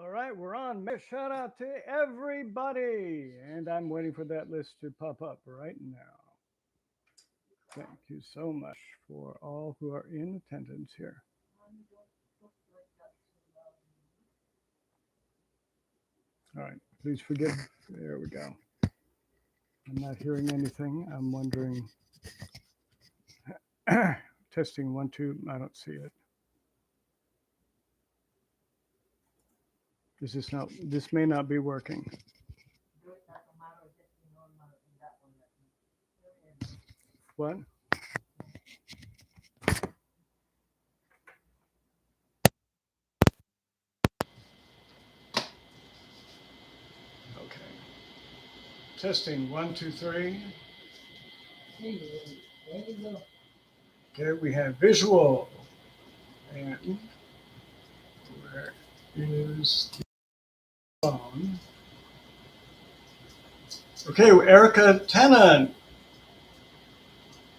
All right, we're on. Shout out to everybody. And I'm waiting for that list to pop up right now. Thank you so much for all who are in attendance here. All right, please forgive. There we go. I'm not hearing anything. I'm wondering. Testing one, two. I don't see it. Is this not? This may not be working. What? Okay. Testing one, two, three. Okay, we have visual. And where is the phone? Okay, Erica Tennant.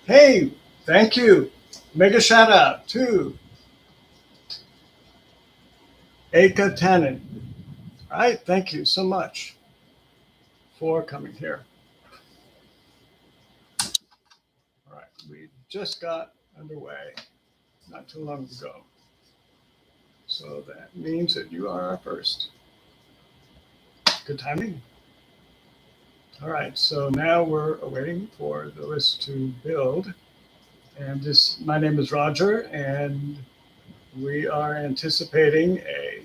Hey, thank you. Mega shout out to Erica Tennant. All right, thank you so much for coming here. All right, we just got underway not too long ago. So that means that you are our first. Good timing. All right, so now we're waiting for the list to build. And my name is Roger, and we are anticipating a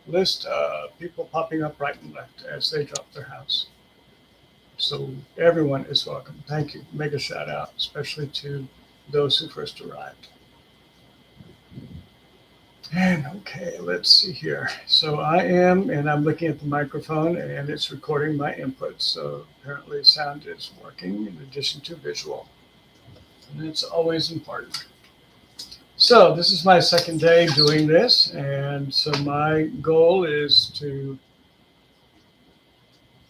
list of people popping up right and left as they drop their house. So everyone is welcome. Thank you. Mega shout out, especially to those who first arrived. And okay, let's see here. So I'm looking at the microphone and it's recording my input. So apparently sound is working in addition to visual. And it's always important. So this is my second day doing this. And so my goal is to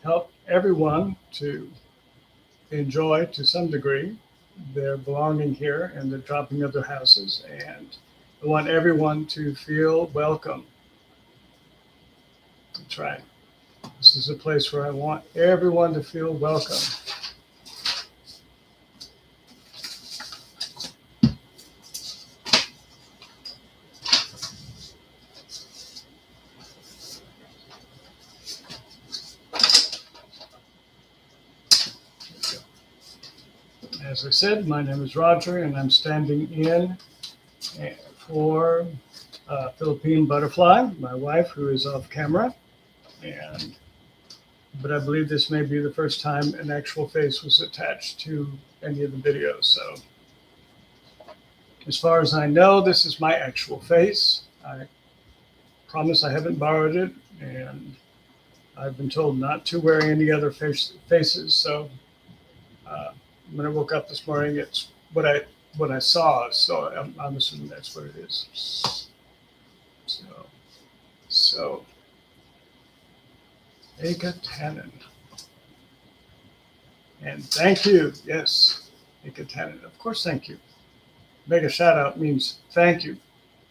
help everyone to enjoy to some degree their belonging here and the dropping of their houses. And I want everyone to feel welcome. That's right. This is a place where I want everyone to feel welcome. As I said, my name is Roger, and I'm standing in for Philippine Butterfly, my wife, who is off camera. But I believe this may be the first time an actual face was attached to any of the videos. So as far as I know, this is my actual face. I promise I haven't borrowed it, and I've been told not to wear any other faces. So when I woke up this morning, it's what I saw. So I'm assuming that's what it is. So Eka Tannen. And thank you. Yes, Eka Tannen. Of course, thank you. Mega shout out means thank you.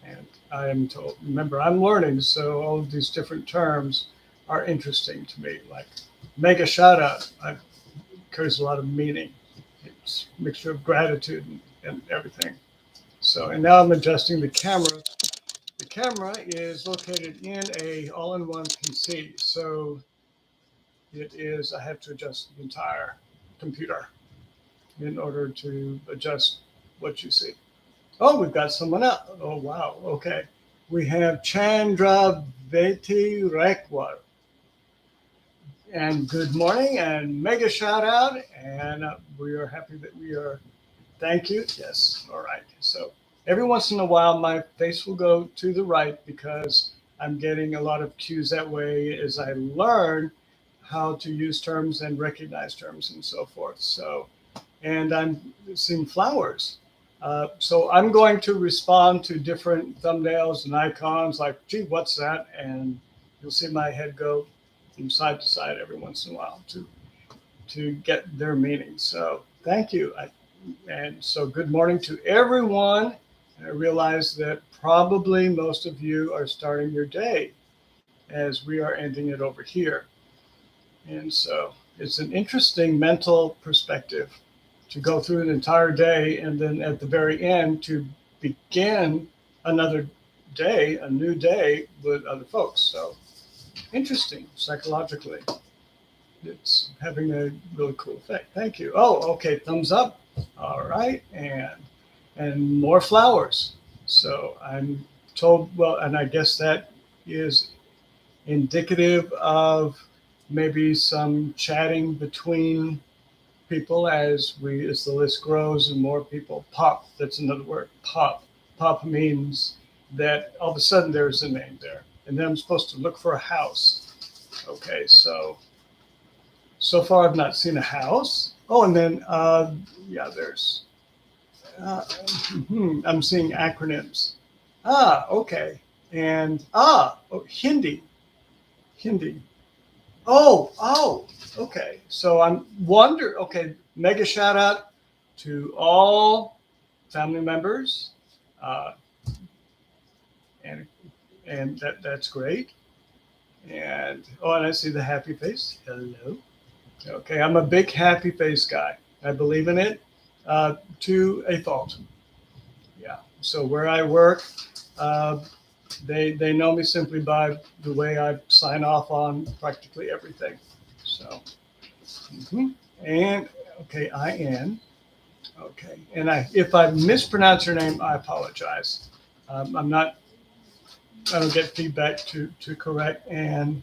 And I am told, remember, I'm learning, so all of these different terms are interesting to me. Like mega shout out carries a lot of meaning. It's a mixture of gratitude and everything. So, and now I'm adjusting the camera. The camera is located in a all-in-one PC. So I have to adjust the entire computer in order to adjust what you see. Oh, we've got someone else. Oh, wow. Okay. We have Chandra Veti Rekwar. And good morning and mega shout out. And we are happy that we are. Thank you. Yes. All right. So every once in a while, my face will go to the right because I'm getting a lot of cues that way as I learn how to use terms and recognize terms and so forth. So, and I'm seeing flowers. So I'm going to respond to different thumbnails and icons like, gee, what's that? And you'll see my head go from side to side every once in a while to get their meaning. So thank you. And so good morning to everyone. And I realize that probably most of you are starting your day as we are ending it over here. And so it's an interesting mental perspective to go through an entire day and then at the very end to begin another day, a new day with other folks. So interesting psychologically. It's having a really cool effect. Thank you. Oh, okay. Thumbs up. All right. And more flowers. So I'm told, well, and I guess that is indicative of maybe some chatting between people as the list grows and more people pop. That's another word, pop. Pop means that all of a sudden there's a name there, and then I'm supposed to look for a house. Okay, so far I've not seen a house. Oh, and then yeah, there's I'm seeing acronyms. Okay, and Hindi. Hindi. Oh, okay. So okay, mega shout out to all family members. Uh, and that's great. And and I see the happy face. Hello. Okay, I'm a big happy face guy. I believe in it to a fault. Yeah. So where I work, uh, they know me simply by the way I sign off on practically everything. So, and okay, IN. Okay, and if I mispronounce your name, I apologize. I'm not. I don't get feedback to correct. And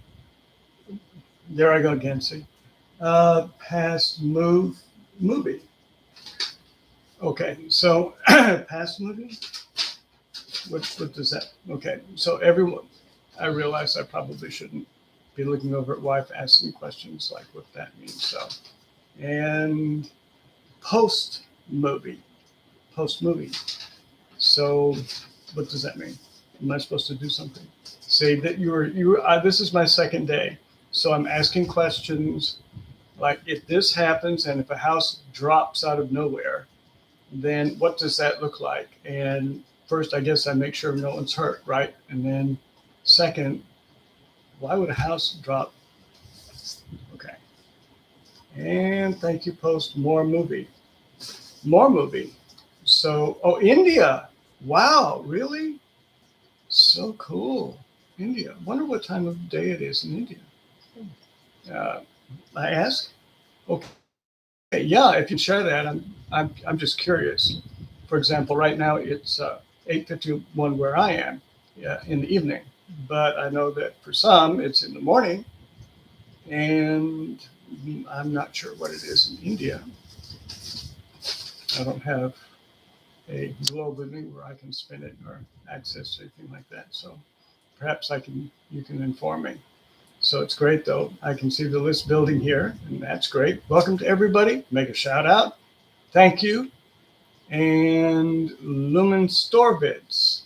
there I go again. See, past movie. Okay, so past movie. What does that? Okay, so everyone, I realize I probably shouldn't be looking over at wife asking questions like what that means. So, and post movie. So, what does that mean? Am I supposed to do something? Say that this is my second day, so I'm asking questions like if this happens and if a house drops out of nowhere, then what does that look like? And first, I guess I make sure no one's hurt, right? And then second, why would a house drop? Okay. And thank you, post more movie. So, India. Wow, really? So cool. India. Wonder what time of day it is in India. Uh, I ask. Okay. Yeah, if you share that, I'm just curious. For example, right now it's 8:51 where I am, yeah, in the evening. But I know that for some it's in the morning, and I'm not sure what it is in India. I don't have a globe with me where I can spin it or access anything like that. So perhaps you can inform me. So it's great though. I can see the list building here, and that's great. Welcome to everybody. Make a shout out. Thank you. And Lumen Store Bids.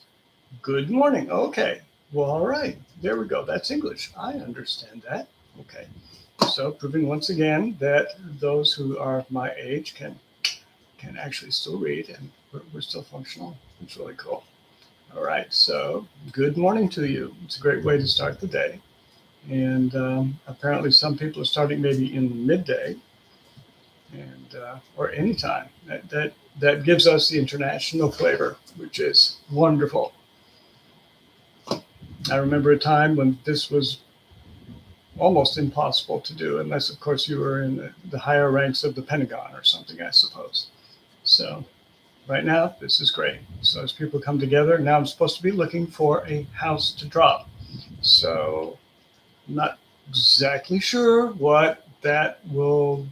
Good morning. Okay. Well, all right. There we go. That's English. I understand that. Okay. So proving once again that those who are my age can actually still read, and we're still functional. It's really cool. All right. So good morning to you. It's a great way to start the day. And apparently some people are starting maybe in midday and or anytime. That gives us the international flavor, which is wonderful. I remember a time when this was almost impossible to do, unless of course you were in the higher ranks of the Pentagon or something, I suppose. So right now, this is great. So as people come together, now I'm supposed to be looking for a house to drop. So I'm not exactly sure what that will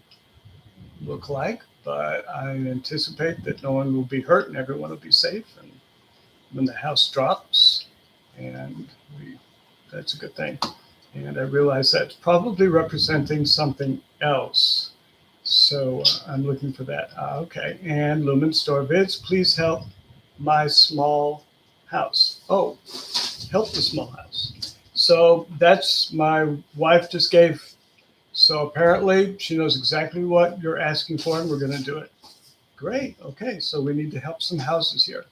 look like, but I anticipate that no one will be hurt and everyone will be safe. And when the house drops, and that's a good thing. And I realize that's probably representing something else. So I'm looking for that. Okay. And Lumen Store Bids, please help my small house. Oh, help the small house. So that's my wife just gave. So apparently she knows exactly what you're asking for, and we're going to do it. Great. Okay. So we need to help some houses here.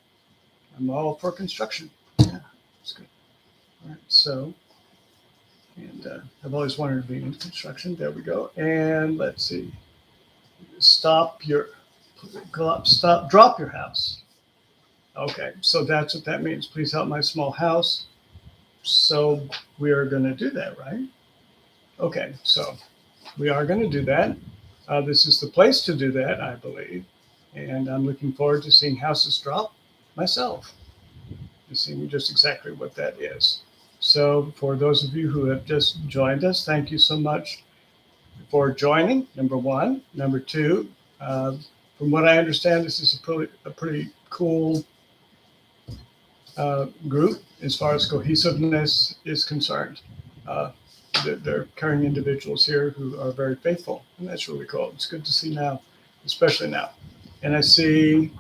I'm all for construction. Yeah, that's good. All right. So And I've always wanted to be in construction. There we go. And let's see. Drop your house. Okay, so that's what that means. Please help my small house. So we are going to do that, right? Okay, so we are going to do that. This is the place to do that, I believe. And I'm looking forward to seeing houses drop myself, and seeing just exactly what that is. So for those of you who have just joined us, thank you so much for joining, number one. Number two, from what I understand, this is a pretty cool group as far as cohesiveness is concerned. Uh, they're caring individuals here who are very faithful, and that's really cool. It's good to see now, especially now. And I see,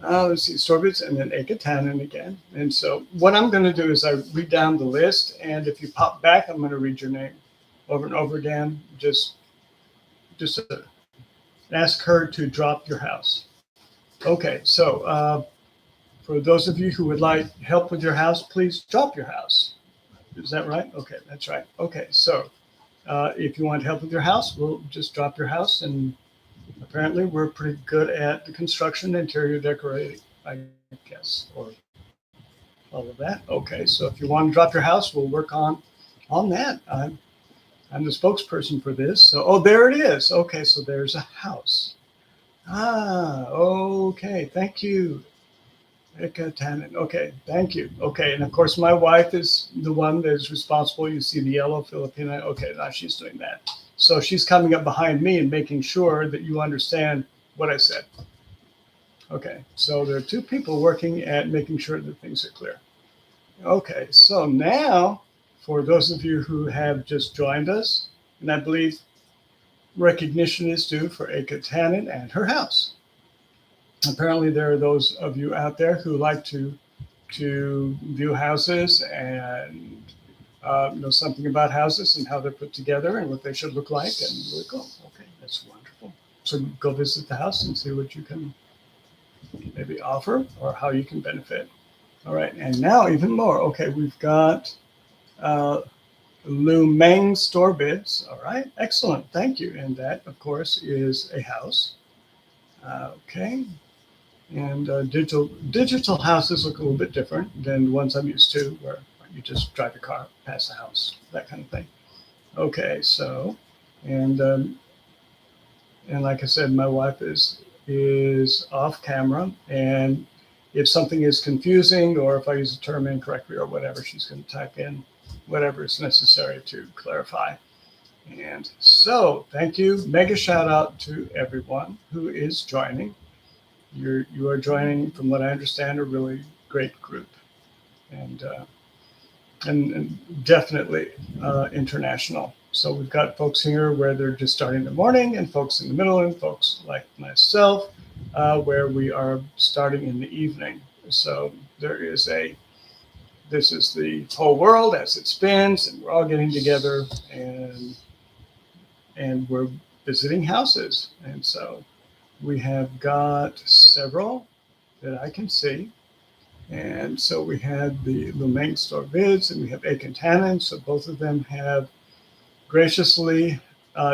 let's see, Storbits and then Ekatanen again. And so what I'm going to do is I read down the list, and if you pop back, I'm going to read your name over and over again. Just ask her to drop your house. Okay, so for those of you who would like help with your house, please drop your house. Is that right? Okay, that's right. Okay, so if you want help with your house, we'll just drop your house. And apparently we're pretty good at the construction, interior decorating, I guess, or all of that. Okay, so if you want to drop your house, we'll work on that. I'm the spokesperson for this. So, oh, there it is. Okay, so there's a house. Okay. Thank you. Okay, thank you. Okay, and of course, my wife is the one that is responsible. You see the yellow Filipina. Okay, now she's doing that. So she's coming up behind me and making sure that you understand what I said. Okay, so there are two people working at making sure that things are clear. Okay, so now, for those of you who have just joined us, and I believe recognition is due for Ekatanen and her house. Apparently, there are those of you out there who like to view houses and know something about houses and how they're put together and what they should look like. And we're like, oh, okay, that's wonderful. So go visit the house and see what you can maybe offer or how you can benefit. All right, and now even more. Okay, we've got Lumeng Storbits. All right, excellent, thank you. And that, of course, is a house. Okay, and digital houses look a little bit different than the ones I'm used to, where you just drive your car past the house, that kind of thing. Okay, so and like I said, my wife is off camera, and if something is confusing or if I use a term incorrectly or whatever, she's going to type in whatever is necessary to clarify. And so, thank you. Mega shout out to everyone who is joining. You are joining, from what I understand, a really great group, and definitely international. So we've got folks here where they're just starting the morning, and folks in the middle, and folks like myself where we are starting in the evening. So this is the whole world as it spins, and we're all getting together, and we're visiting houses. And so we have got several that I can see. And so we had the Lumeng Storvids and we have Ekatanen. So both of them have graciously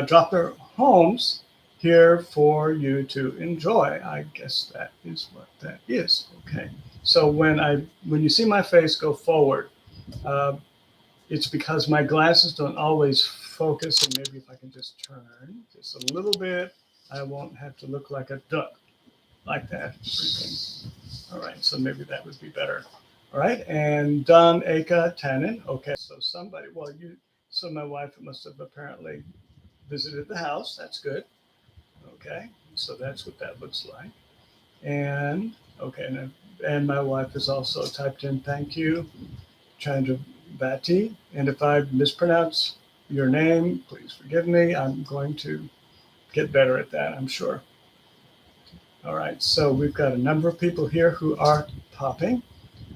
dropped their homes here for you to enjoy. I guess that is what that is. Okay. So when you see my face go forward, it's because my glasses don't always focus, and maybe if I can just turn just a little bit, I won't have to look like a duck like that. All right, so maybe that would be better. All right, and Don Ekatanen. Okay, so so my wife must have apparently visited the house. That's good. Okay, so that's what that looks like. And okay, and my wife has also typed in thank you, Chandra Bhatti. And if I mispronounce your name, please forgive me. I'm going to get better at that, I'm sure. All right, so we've got a number of people here who are popping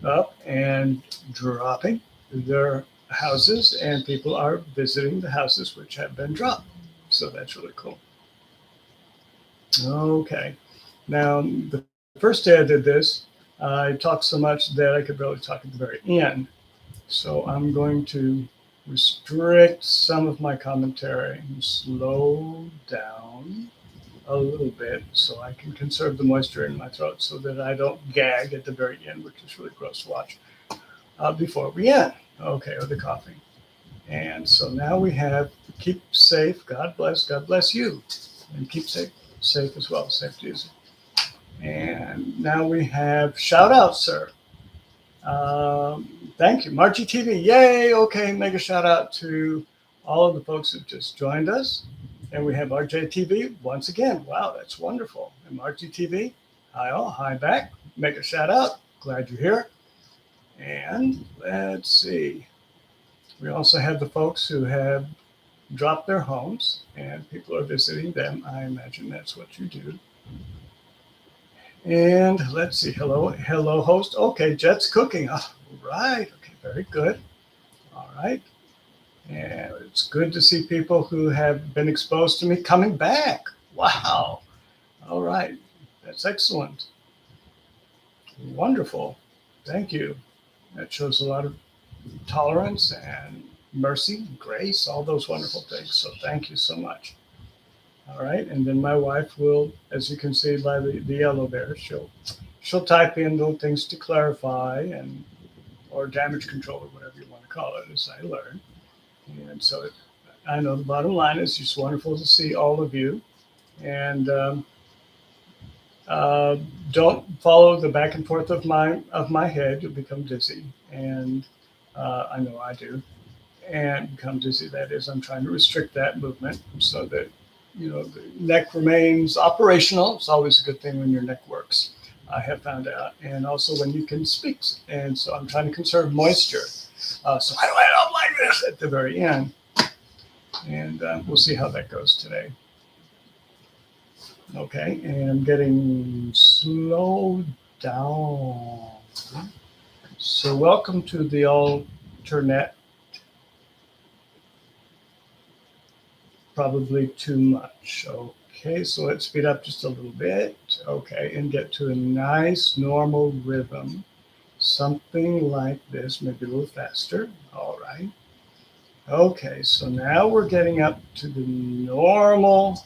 up and dropping their houses, and people are visiting the houses which have been dropped. So that's really cool. Okay, now the first day I did this, I talked so much that I could barely talk at the very end. So I'm going to restrict some of my commentary and slow down a little bit so I can conserve the moisture in my throat so that I don't gag at the very end, which is really gross to watch, before we end. Okay, or the coughing. And so now we have keep safe, God bless you, and keep safe as well, safe to use it. And now we have shout out, sir. Thank you, Margie TV. Yay! Okay, mega shout out to all of the folks who just joined us. And we have RJ TV once again. Wow, that's wonderful. And Margie TV, hi all, hi back. Mega shout out. Glad you're here. And let's see. We also have the folks who have dropped their homes and people are visiting them. I imagine that's what you do. And let's see. Hello, host. Okay, Jet's cooking. All right. Okay, very good. All right. And it's good to see people who have been exposed to me coming back. Wow. All right. That's excellent. Wonderful. Thank you. That shows a lot of tolerance and mercy, grace, all those wonderful things. So thank you so much. All right, and then my wife will, as you can see by the yellow there, she'll type in little things to clarify and or damage control or whatever you want to call it as I learn. And so I know the bottom line is just wonderful to see all of you. And don't follow the back and forth of my head. You'll become dizzy, and I know I do, and become dizzy. That is, I'm trying to restrict that movement so that the neck remains operational. It's always a good thing when your neck works, I have found out. And also when you can speak. And so I'm trying to conserve moisture. So I don't end up like this at the very end. And we'll see how that goes today. Okay, and I'm getting slowed down. So welcome to the alternate. Probably too much. Okay, so let's speed up just a little bit. Okay, and get to a nice normal rhythm. Something like this, maybe a little faster. All right. Okay, so now we're getting up to the normal,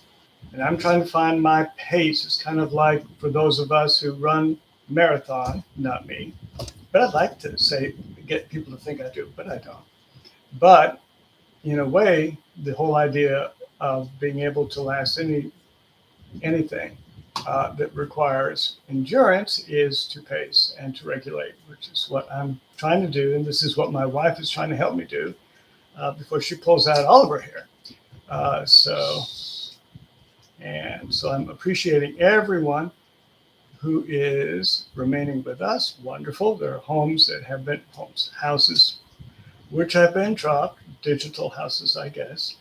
and I'm trying to find my pace. It's kind of like for those of us who run marathon, not me, but I'd like to get people to think I do, but I don't. But in a way, the whole idea of being able to last anything that requires endurance is to pace and to regulate, which is what I'm trying to do. And this is what my wife is trying to help me do before she pulls out all of her hair. So I'm appreciating everyone who is remaining with us. Wonderful. There are houses, which have been dropped, digital houses, I guess.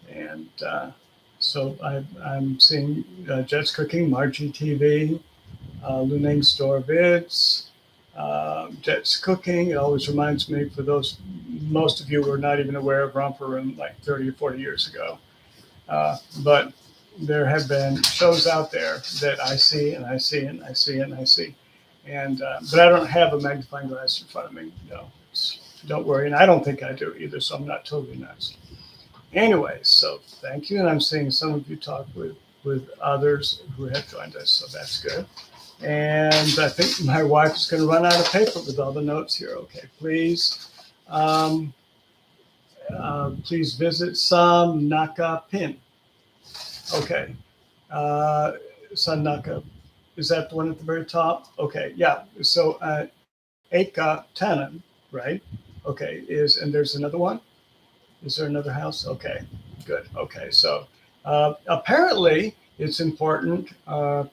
And so I'm seeing Jet's Cooking, Margie TV, Luneng Store Vids, Jet's Cooking. It always reminds me, for most of you who are not even aware of Romper Room like 30 or 40 years ago. But there have been shows out there that I see and I see and I see and I see. And but I don't have a magnifying glass in front of me. No, don't worry. And I don't think I do either, so I'm not totally nuts. Anyway, so thank you. And I'm seeing some of you talk with others who have joined us, so that's good. And I think my wife is going to run out of paper with all the notes here. Okay, please. Please visit Sam Naka Pin. Okay. Sun Naka, is that the one at the very top? Okay, yeah. So Eka Tanan, right? Okay, and there's another one? Is there another house? Okay, good. Okay, so apparently it's important to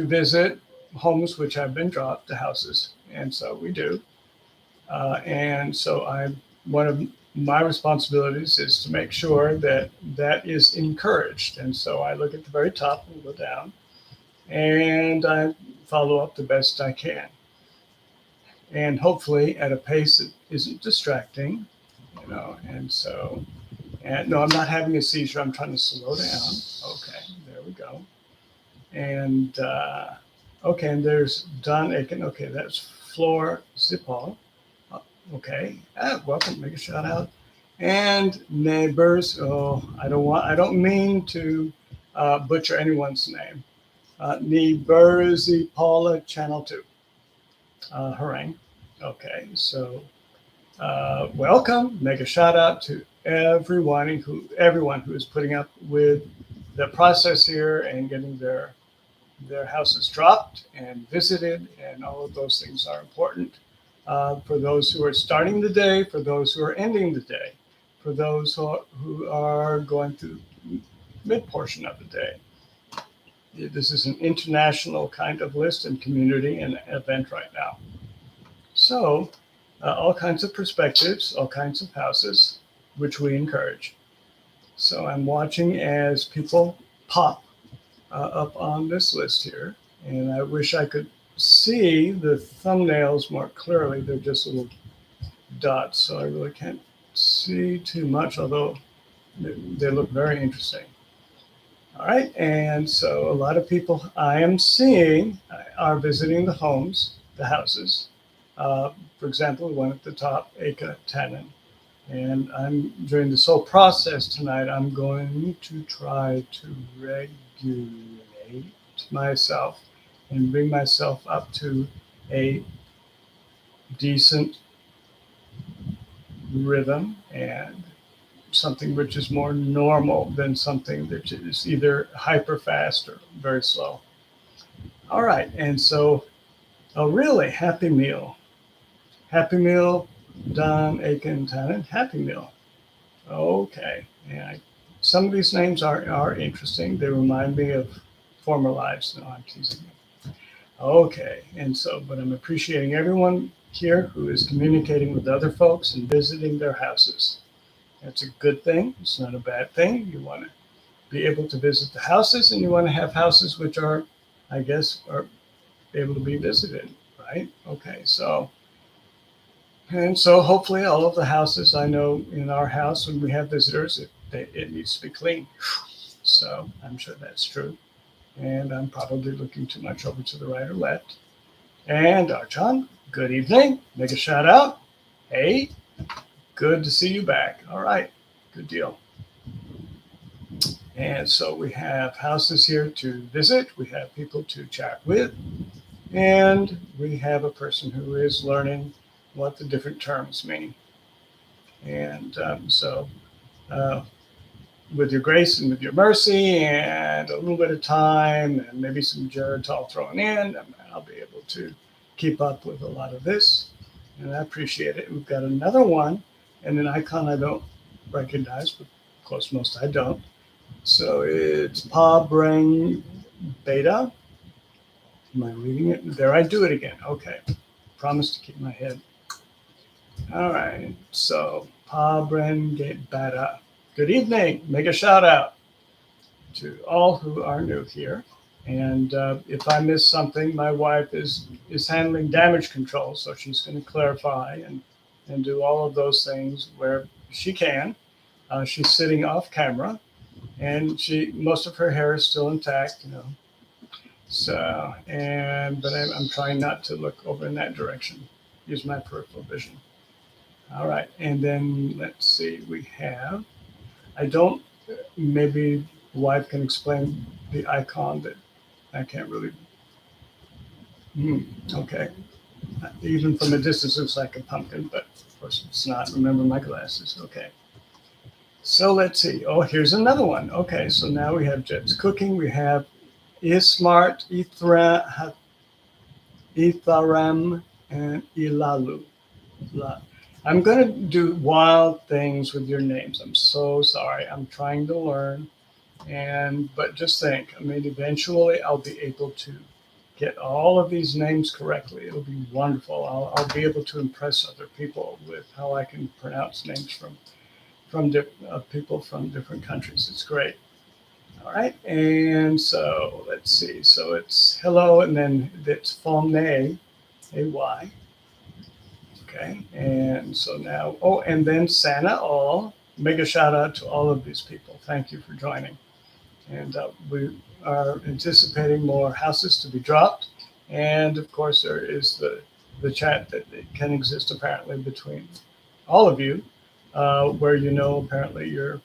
visit homes which have been dropped, the houses, and so we do. And so one of my responsibilities is to make sure that is encouraged. And so I look at the very top and go down, and I follow up the best I can. And hopefully at a pace that isn't distracting, and so, no, I'm not having a seizure. I'm trying to slow down. Okay, there we go. And, okay, and there's Don Aiken. Okay, that's Floor Zipal. Okay, welcome, make a shout out. and neighbors. Oh, I don't mean to butcher anyone's name. Niberzi Paula Channel 2. Harangue. Okay, so welcome. Make a shout out to everyone who is putting up with the process here and getting their houses dropped and visited, and all of those things are important for those who are starting the day, for those who are ending the day, for those who are going through mid portion of the day. This is an international kind of list and community and event right now. So, all kinds of perspectives, all kinds of houses, which we encourage. So, I'm watching as people pop up on this list here, and I wish I could see the thumbnails more clearly. They're just little dots, so I really can't see too much, although they look very interesting. All right, and so a lot of people I am seeing are visiting the homes, the houses. For example, the one at the top, Eka Tannen. And I'm during this whole process tonight, I'm going to try to regulate myself and bring myself up to a decent rhythm and something which is more normal than something that is either hyper fast or very slow. All right, and so really Happy Meal. Happy Meal, Don Aiken Tannen, Happy Meal. Okay, and some of these names are interesting. They remind me of former lives. No, I'm teasing you. Okay, and so, but I'm appreciating everyone here who is communicating with other folks and visiting their houses. That's a good thing. It's not a bad thing. You want to be able to visit the houses, and you want to have houses which are, I guess, are able to be visited, right? Okay, so. And so hopefully all of the houses, I know in our house when we have visitors, it needs to be clean. So I'm sure that's true. And I'm probably looking too much over to the right or left. And Archon, good evening. Make a shout out. Hey, good to see you back. All right, good deal. And so we have houses here to visit. We have people to chat with. And we have a person who is learning what the different terms mean. And so, with your grace and with your mercy and a little bit of time and maybe some Geritol thrown in, I'll be able to keep up with a lot of this. And I appreciate it. We've got another one and an icon I don't recognize, but of course most I don't. So it's Pa Brang Beta. Am I reading it? There I do it again. Okay. Promise to keep my head. All right, so Pa Bren Bada. Good evening. Make a shout out to all who are new here. And if I miss something, my wife is handling damage control, so she's going to clarify and do all of those things where she can. She's sitting off camera, and most of her hair is still intact, you know. So but I'm trying not to look over in that direction. Use my peripheral vision. All right, and then let's see, maybe the wife can explain the icon that I can't really, okay. Even from a distance, it looks like a pumpkin, but of course it's not. Remember my glasses, okay. So let's see, here's another one. Okay, so now we have Jeb's Cooking, we have Ismart, Itharam, and Ilalu. I'm going to do wild things with your names. I'm so sorry. I'm trying to learn. But just think, I mean, eventually I'll be able to get all of these names correctly. It'll be wonderful. I'll be able to impress other people with how I can pronounce names from people from different countries. It's great. All right. And so let's see. So it's hello, and then it's Fonne, A-Y. Okay, and so now, and then Santa all, mega shout out to all of these people. Thank you for joining. And we are anticipating more houses to be dropped. And of course, there is the chat that can exist apparently between all of you. where apparently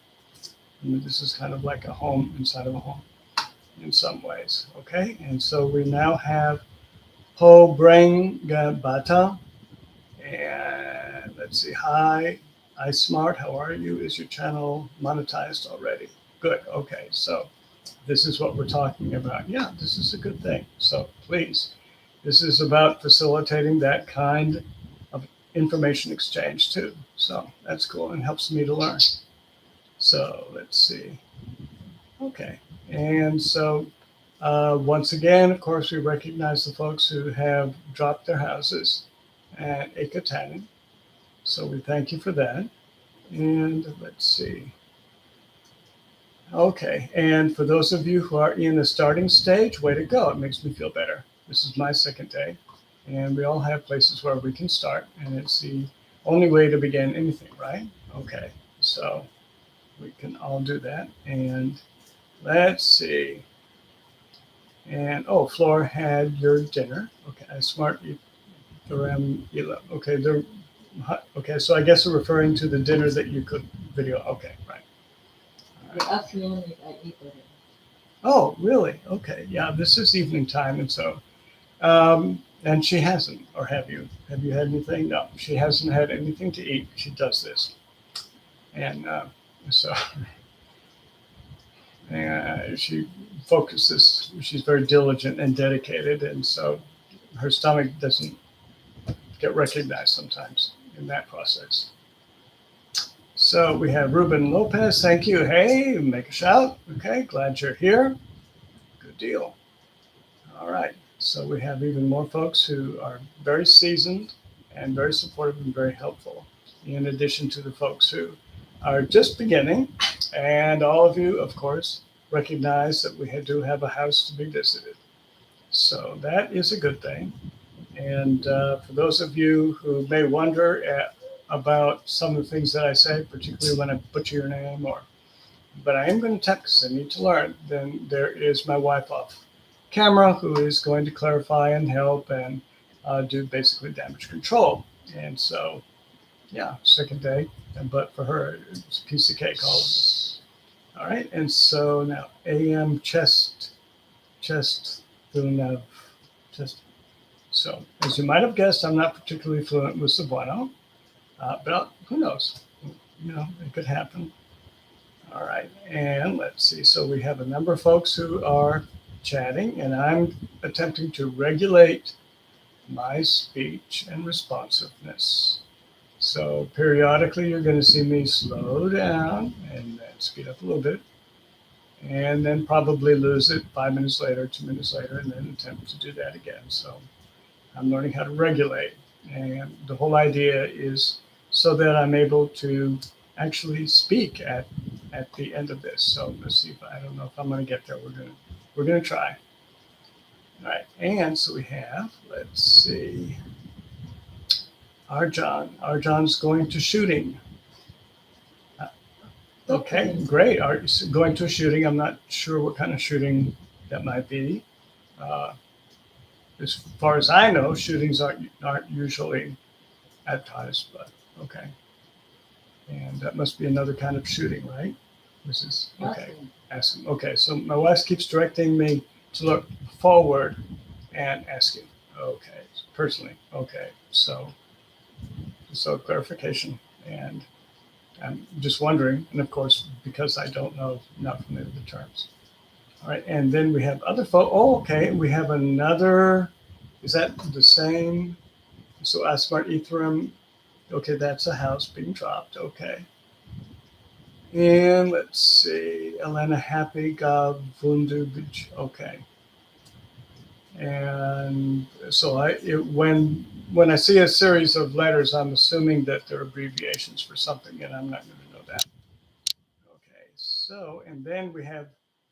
this is kind of like a home inside of a home in some ways. Okay, and so we now have Po Brang Bata, and let's see. Hi, iSmart. How are you? Is your channel monetized already? Good. Okay, so this is what we're talking about. Yeah, this is a good thing. So please, this is about facilitating that kind of information exchange too. So that's cool and helps me to learn. So let's see. Okay. And so once again, of course, we recognize the folks who have dropped their houses at Ekatanen. So we thank you for that. And let's see. Okay. And for those of you who are in the starting stage, way to go. It makes me feel better. This is my second day. And we all have places where we can start. And it's the only way to begin anything, right? Okay. So we can all do that. And let's see. And oh, Flora had your dinner. Okay, smart Okay, okay. So I guess we're referring to the dinner that you could video. Okay, right. The afternoon I eat it. Oh, really? Okay, yeah. This is evening time, and so and she hasn't, or have you? Have you had anything? No, she hasn't had anything to eat. She does this, and so she focuses. She's very diligent and dedicated, and so her stomach doesn't get recognized sometimes in that process. So we have Ruben Lopez. Thank you. Hey, make a shout. Okay, glad you're here. Good deal. All right. So we have even more folks who are very seasoned and very supportive and very helpful, in addition to the folks who are just beginning. And all of you, of course, recognize that we do have a house to be visited. So that is a good thing. And for those of you who may wonder about some of the things that I say, particularly when I butcher your name, but I am going to attempt because I need to learn, then there is my wife off camera who is going to clarify and help and do basically damage control. And so, yeah, second day, but for her, it's a piece of cake, all of this. All right, and so now AM chest, Thunev, chest. So, as you might have guessed, I'm not particularly fluent with Cebuano, but who knows? It could happen. All right, and let's see. So we have a number of folks who are chatting, and I'm attempting to regulate my speech and responsiveness. So periodically, you're going to see me slow down and then speed up a little bit, and then probably lose it 5 minutes later, 2 minutes later, and then attempt to do that again. So I'm learning how to regulate. And the whole idea is so that I'm able to actually speak at the end of this. So let's see if I don't know if I'm going to get there. We're gonna try. All right. And so we have, let's see, Arjan's going to shooting. Okay, great. Going to a shooting. I'm not sure what kind of shooting that might be. Uh, as far as I know, shootings aren't usually advertised, but okay. And that must be another kind of shooting, right? This is okay. Asking. Okay, so my wife keeps directing me to look forward and asking. Okay, personally. Okay, so clarification, and I'm just wondering, and of course because I don't know, not familiar with the terms. All right, and then we have other folks. Oh, okay, we have another. Is that the same? So Asmart Ethereum. Okay, that's a house being dropped. Okay. And let's see, Elena Happy Gavundubich. Okay. And so when I see a series of letters, I'm assuming that they're abbreviations for something, and I'm not going to know that. Okay. So, and then we have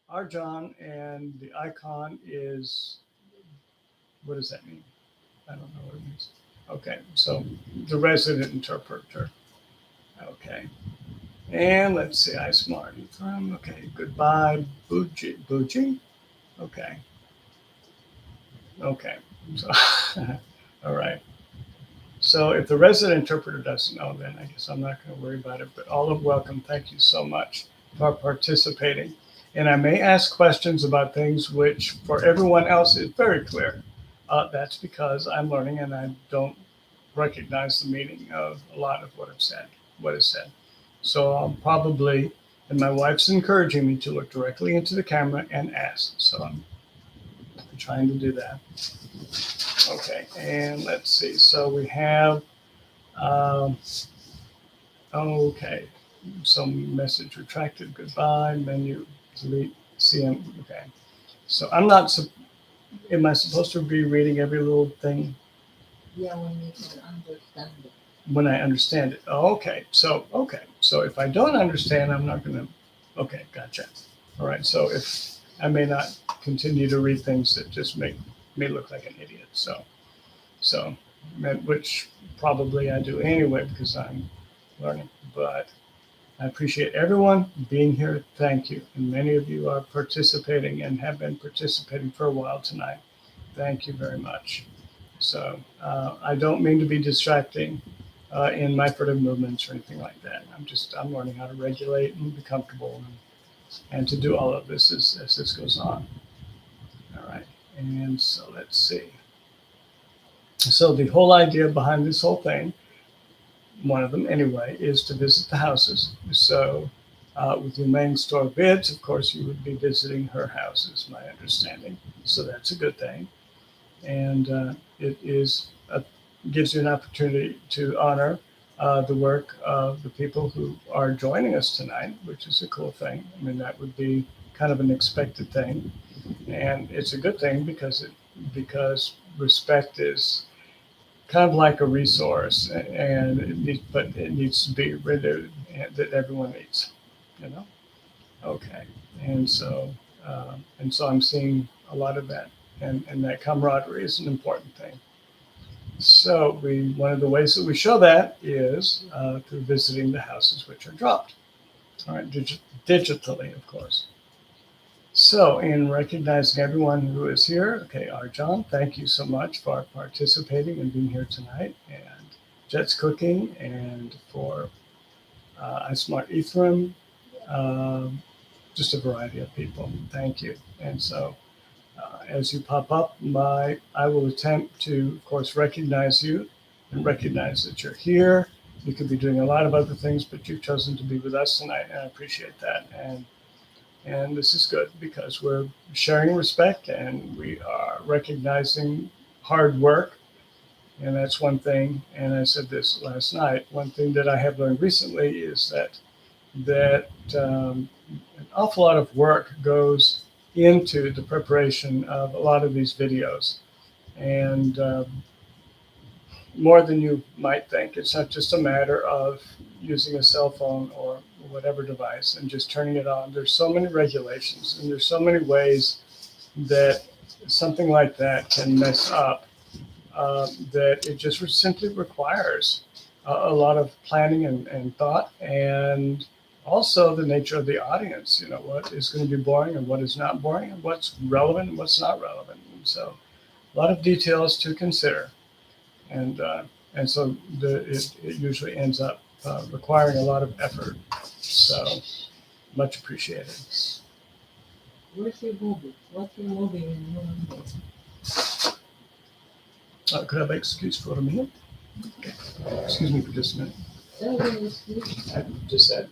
Arjan, and the icon is, what does that mean? I don't know what it means. Okay. So the resident interpreter. Okay. And let's see, I smarty from. Okay, goodbye, Buji. Buji? Okay. Okay. So, all right. So if the resident interpreter doesn't know, then I guess I'm not going to worry about it. But all of welcome, thank you so much for participating. And I may ask questions about things which for everyone else is very clear. That's because I'm learning and I don't recognize the meaning of a lot of what is said. So I'll probably, and my wife's encouraging me to look directly into the camera and ask. So I'm trying to do that. Okay, and let's see. So we have, um, okay, some message retracted, goodbye, menu, delete, CM. Okay, so I'm not, am I supposed to be reading every little thing Yeah, when you can understand it. when I understand it? Oh, okay. So if I don't understand, I'm not going to, okay, gotcha. All right, so if I may not continue to read things that just make me look like an idiot. So, which probably I do anyway because I'm learning. But I appreciate everyone being here. Thank you. And many of you are participating and have been participating for a while tonight. Thank you very much. So I don't mean to be distracting in my furtive movements or anything like that. I'm learning how to regulate and be comfortable and to do all of this as this goes on. All right. And so let's see. So the whole idea behind this whole thing, one of them anyway, is to visit the houses. So with your main store bids, of course, you would be visiting her house, is my understanding. So that's a good thing. And gives you an opportunity to honor the work of the people who are joining us tonight, which is a cool thing. I mean, that would be kind of an expected thing, and it's a good thing because respect is kind of like a resource, and but it needs to be renewed, and that everyone needs, you know. Okay, and so I'm seeing a lot of that, and that camaraderie is an important thing. So one of the ways that we show that is through visiting the houses which are dropped, all right, digitally, of course. So in recognizing everyone who is here, okay, Arjan, thank you so much for participating and being here tonight, and Jet's Cooking, and for iSmart Ephraim, um, just a variety of people. Thank you. And so as you pop up, I will attempt to, of course, recognize you and recognize that you're here. You could be doing a lot of other things, but you've chosen to be with us tonight, and I appreciate that. And this is good because we're sharing respect and we are recognizing hard work. And that's one thing. And I said this last night. One thing that I have learned recently is that an awful lot of work goes into the preparation of a lot of these videos, and more than you might think. It's not just a matter of using a cell phone or whatever device and just turning it on. There's so many regulations and there's so many ways that something like that can mess up, that it just simply requires a lot of planning and thought, and also the nature of the audience. You know, what is going to be boring and what is not boring, and what's relevant and what's not relevant. And so a lot of details to consider. And so it usually ends up requiring a lot of effort. So much appreciated. Where's your movie? What's your movie in Nuremberg? Could I have excuse for a minute? Okay. Excuse me for just a minute. I just said.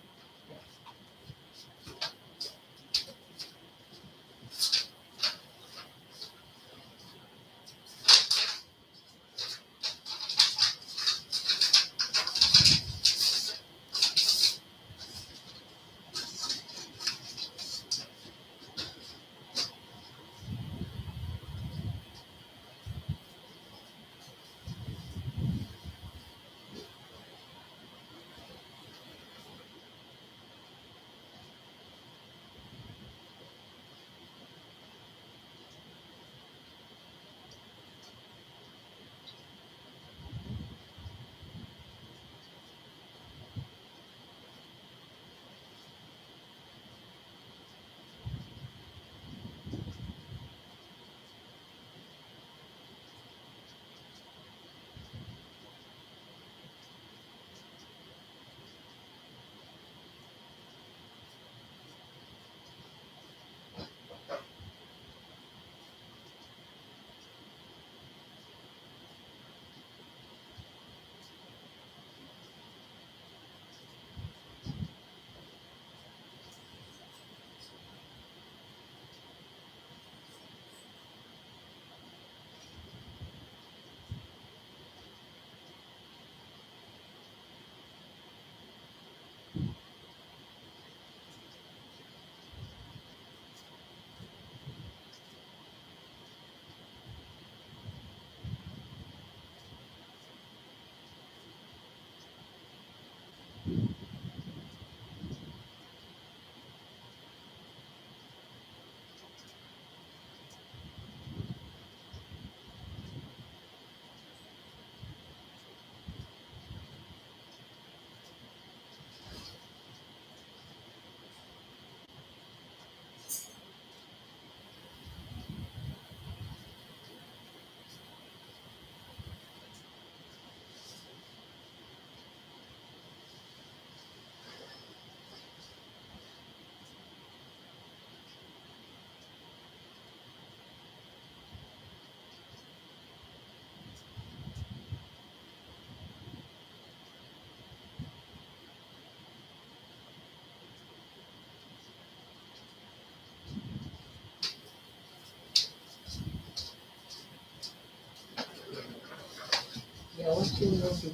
Yeah, what's your movie?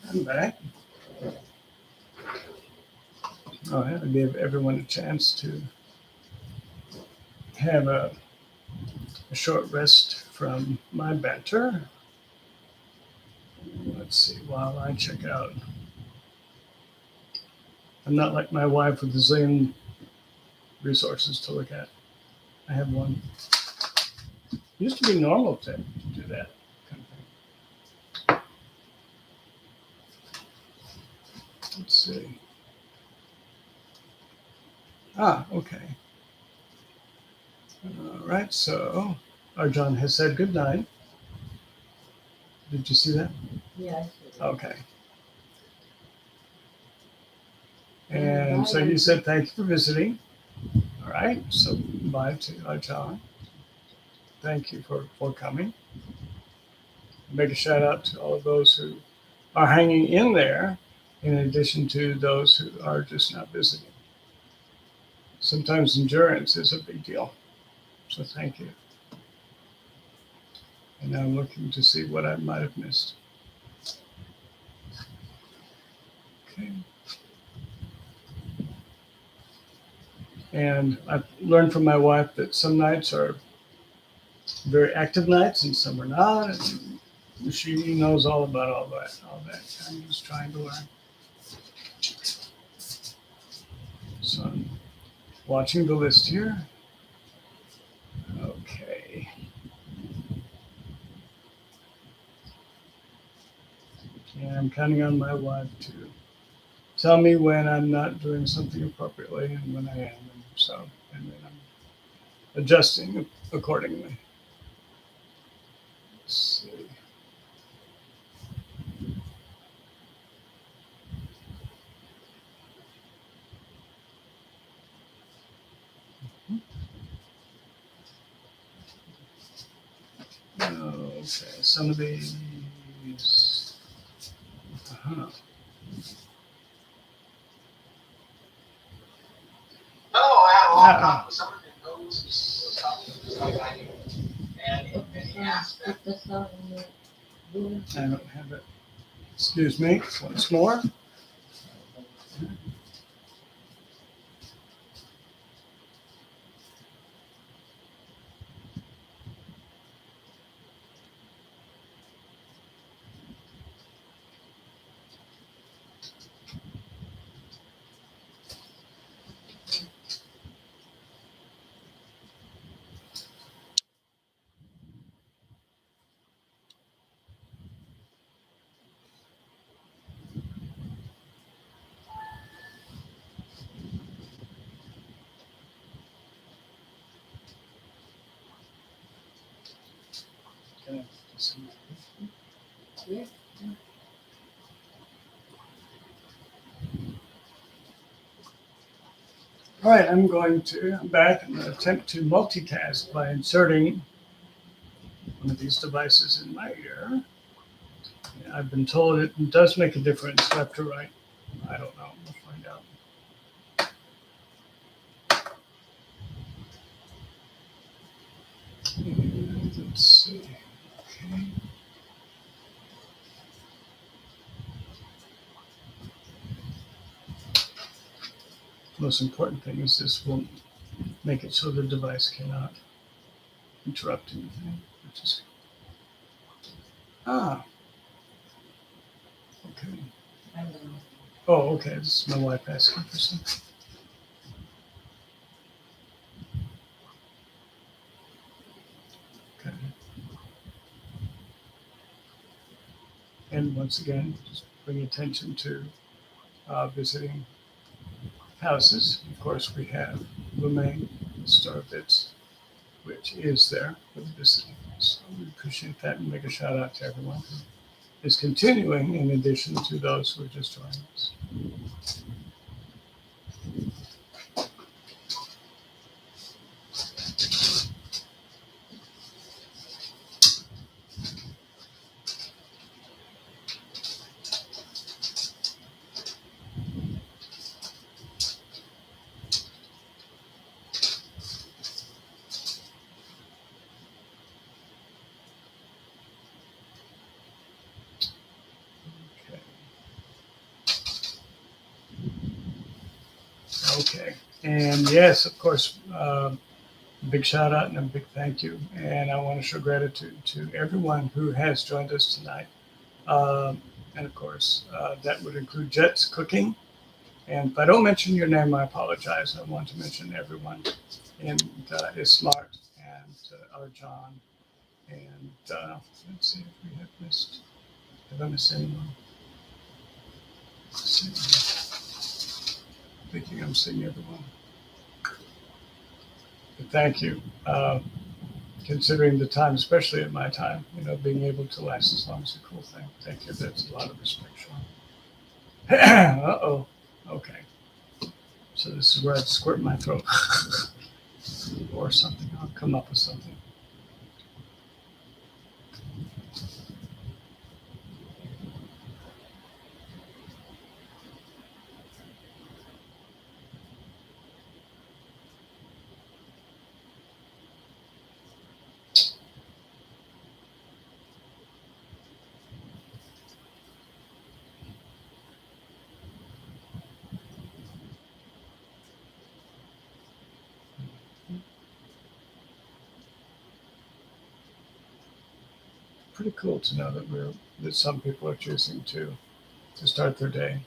I'm back. Oh, I had to give everyone a chance to have a short rest from my banter. Let's see, while I check out. I'm not like my wife with a zillion resources to look at. I have one. It used to be normal to do that kind of thing. Let's see. Okay. All right, so Arjan has said good night. Did you see that? Yeah, I see. Okay. And so you said thank you for visiting. All right, so bye to Arjan. Thank you for coming. Make a shout out to all of those who are hanging in there, in addition to those who are just not visiting. Sometimes endurance is a big deal. So thank you. And now I'm looking to see what I might have missed. Okay. And I've learned from my wife that some nights are very active nights and some are not. And she knows all about all that. I'm just trying to learn. So I'm watching the list here. Okay. And I'm counting on my wife to tell me when I'm not doing something appropriately and when I am. And then I'm adjusting accordingly. Let's see. Okay, some of these. Uh-huh. Uh-uh. Put the sound in the room. I don't have it. Excuse me, once more. Okay. Yeah. All right, I'm back and attempt to multitask by inserting one of these devices in my ear. I've been told it does make a difference left or right. I don't know. We'll find out. And let's see. Okay. Most important thing is this will make it so the device cannot interrupt anything. Which is okay. I don't know. Oh, okay. This is my wife asking for something. Okay. And once again, just bring attention to visiting houses. Of course, we have Lumaine, Star Bits, which is there for the visiting. So we appreciate that and make a shout out to everyone who is continuing in addition to those who are just joining us. Okay. And yes, of course, big shout out and a big thank you. And I want to show gratitude to everyone who has joined us tonight. And of course, that would include Jets Cooking. And if I don't mention your name, I apologize. I want to mention everyone. And is Smart and our John. And let's see if we have missed. Have I missed anyone? Let's see. Thinking I'm seeing everyone. But thank you. Considering the time, especially at my time, being able to last as long is a cool thing. Thank you. That's a lot of respect, Sean. Uh-oh. Okay. So this is where I'd squirt my throat or something. I'll come up with something. Pretty cool to know that some people are choosing to start their day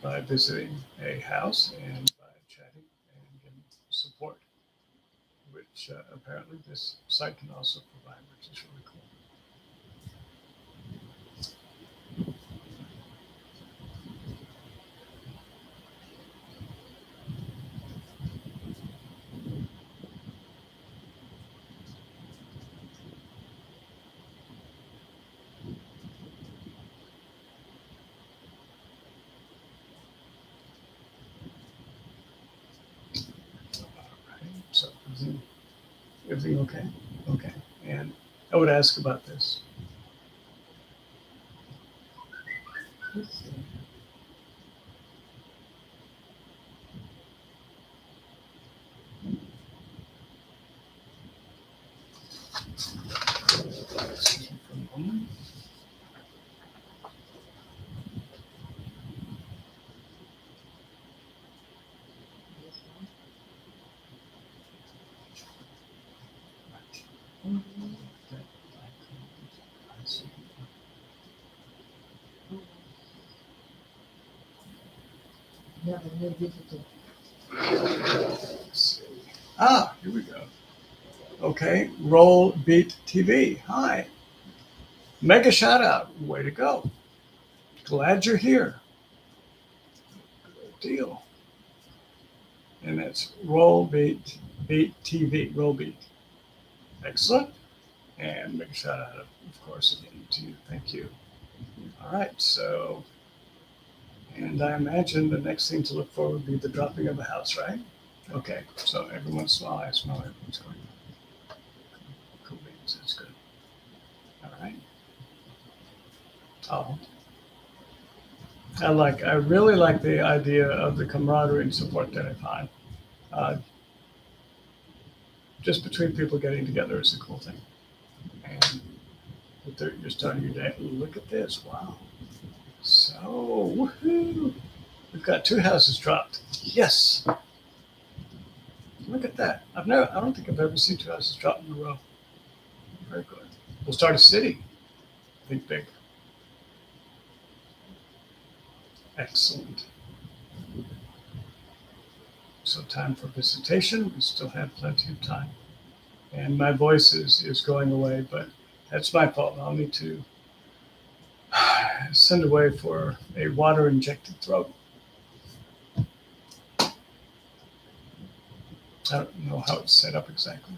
by visiting a house and by chatting and getting support, which apparently this site can also provide, which is really cool. All right. So everything okay? Okay. And I would ask about this. Let's see. Excuse me for a moment. This one. Mhm. We have a new visitor. Ah, here we go. Okay, Roll Beat TV. Hi. Mega shout out. Way to go. Glad you're here. Good deal. And it's Roll Beat TV. Roll Beat. Excellent. And mega shout out, of course, again to you. Thank you. All right. So, and I imagine the next thing to look for would be the dropping of a house, right? Okay. So every once in a while, I smell everyone's going. Cool beans. That's good. All right. Oh, I really like the idea of the camaraderie and support that I find. Uh, just between people getting together is a cool thing. And you're starting your day. Ooh, look at this. Wow. So, woohoo. We've got 2 houses dropped. Yes. Look at that. I don't think I've ever seen 2 houses drop in a row. Very good. We'll start a city. Think big. Excellent. So time for visitation. We still have plenty of time. And my voice is going away, but that's my fault. I'll need to send away for a water injected throat. I don't know how it's set up exactly.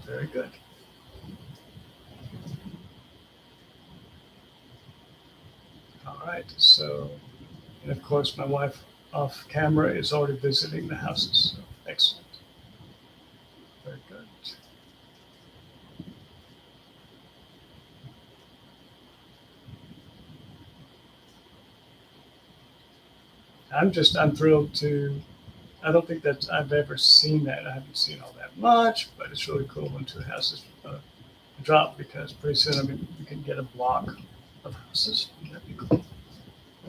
Very good. All right. So, and of course, my wife off camera is already visiting the houses. So excellent. Very good. I'm thrilled to. I don't think that I've ever seen that. I haven't seen all that much, but it's really cool when 2 houses drop because pretty soon, I mean, we can get a block of houses. That'd be cool.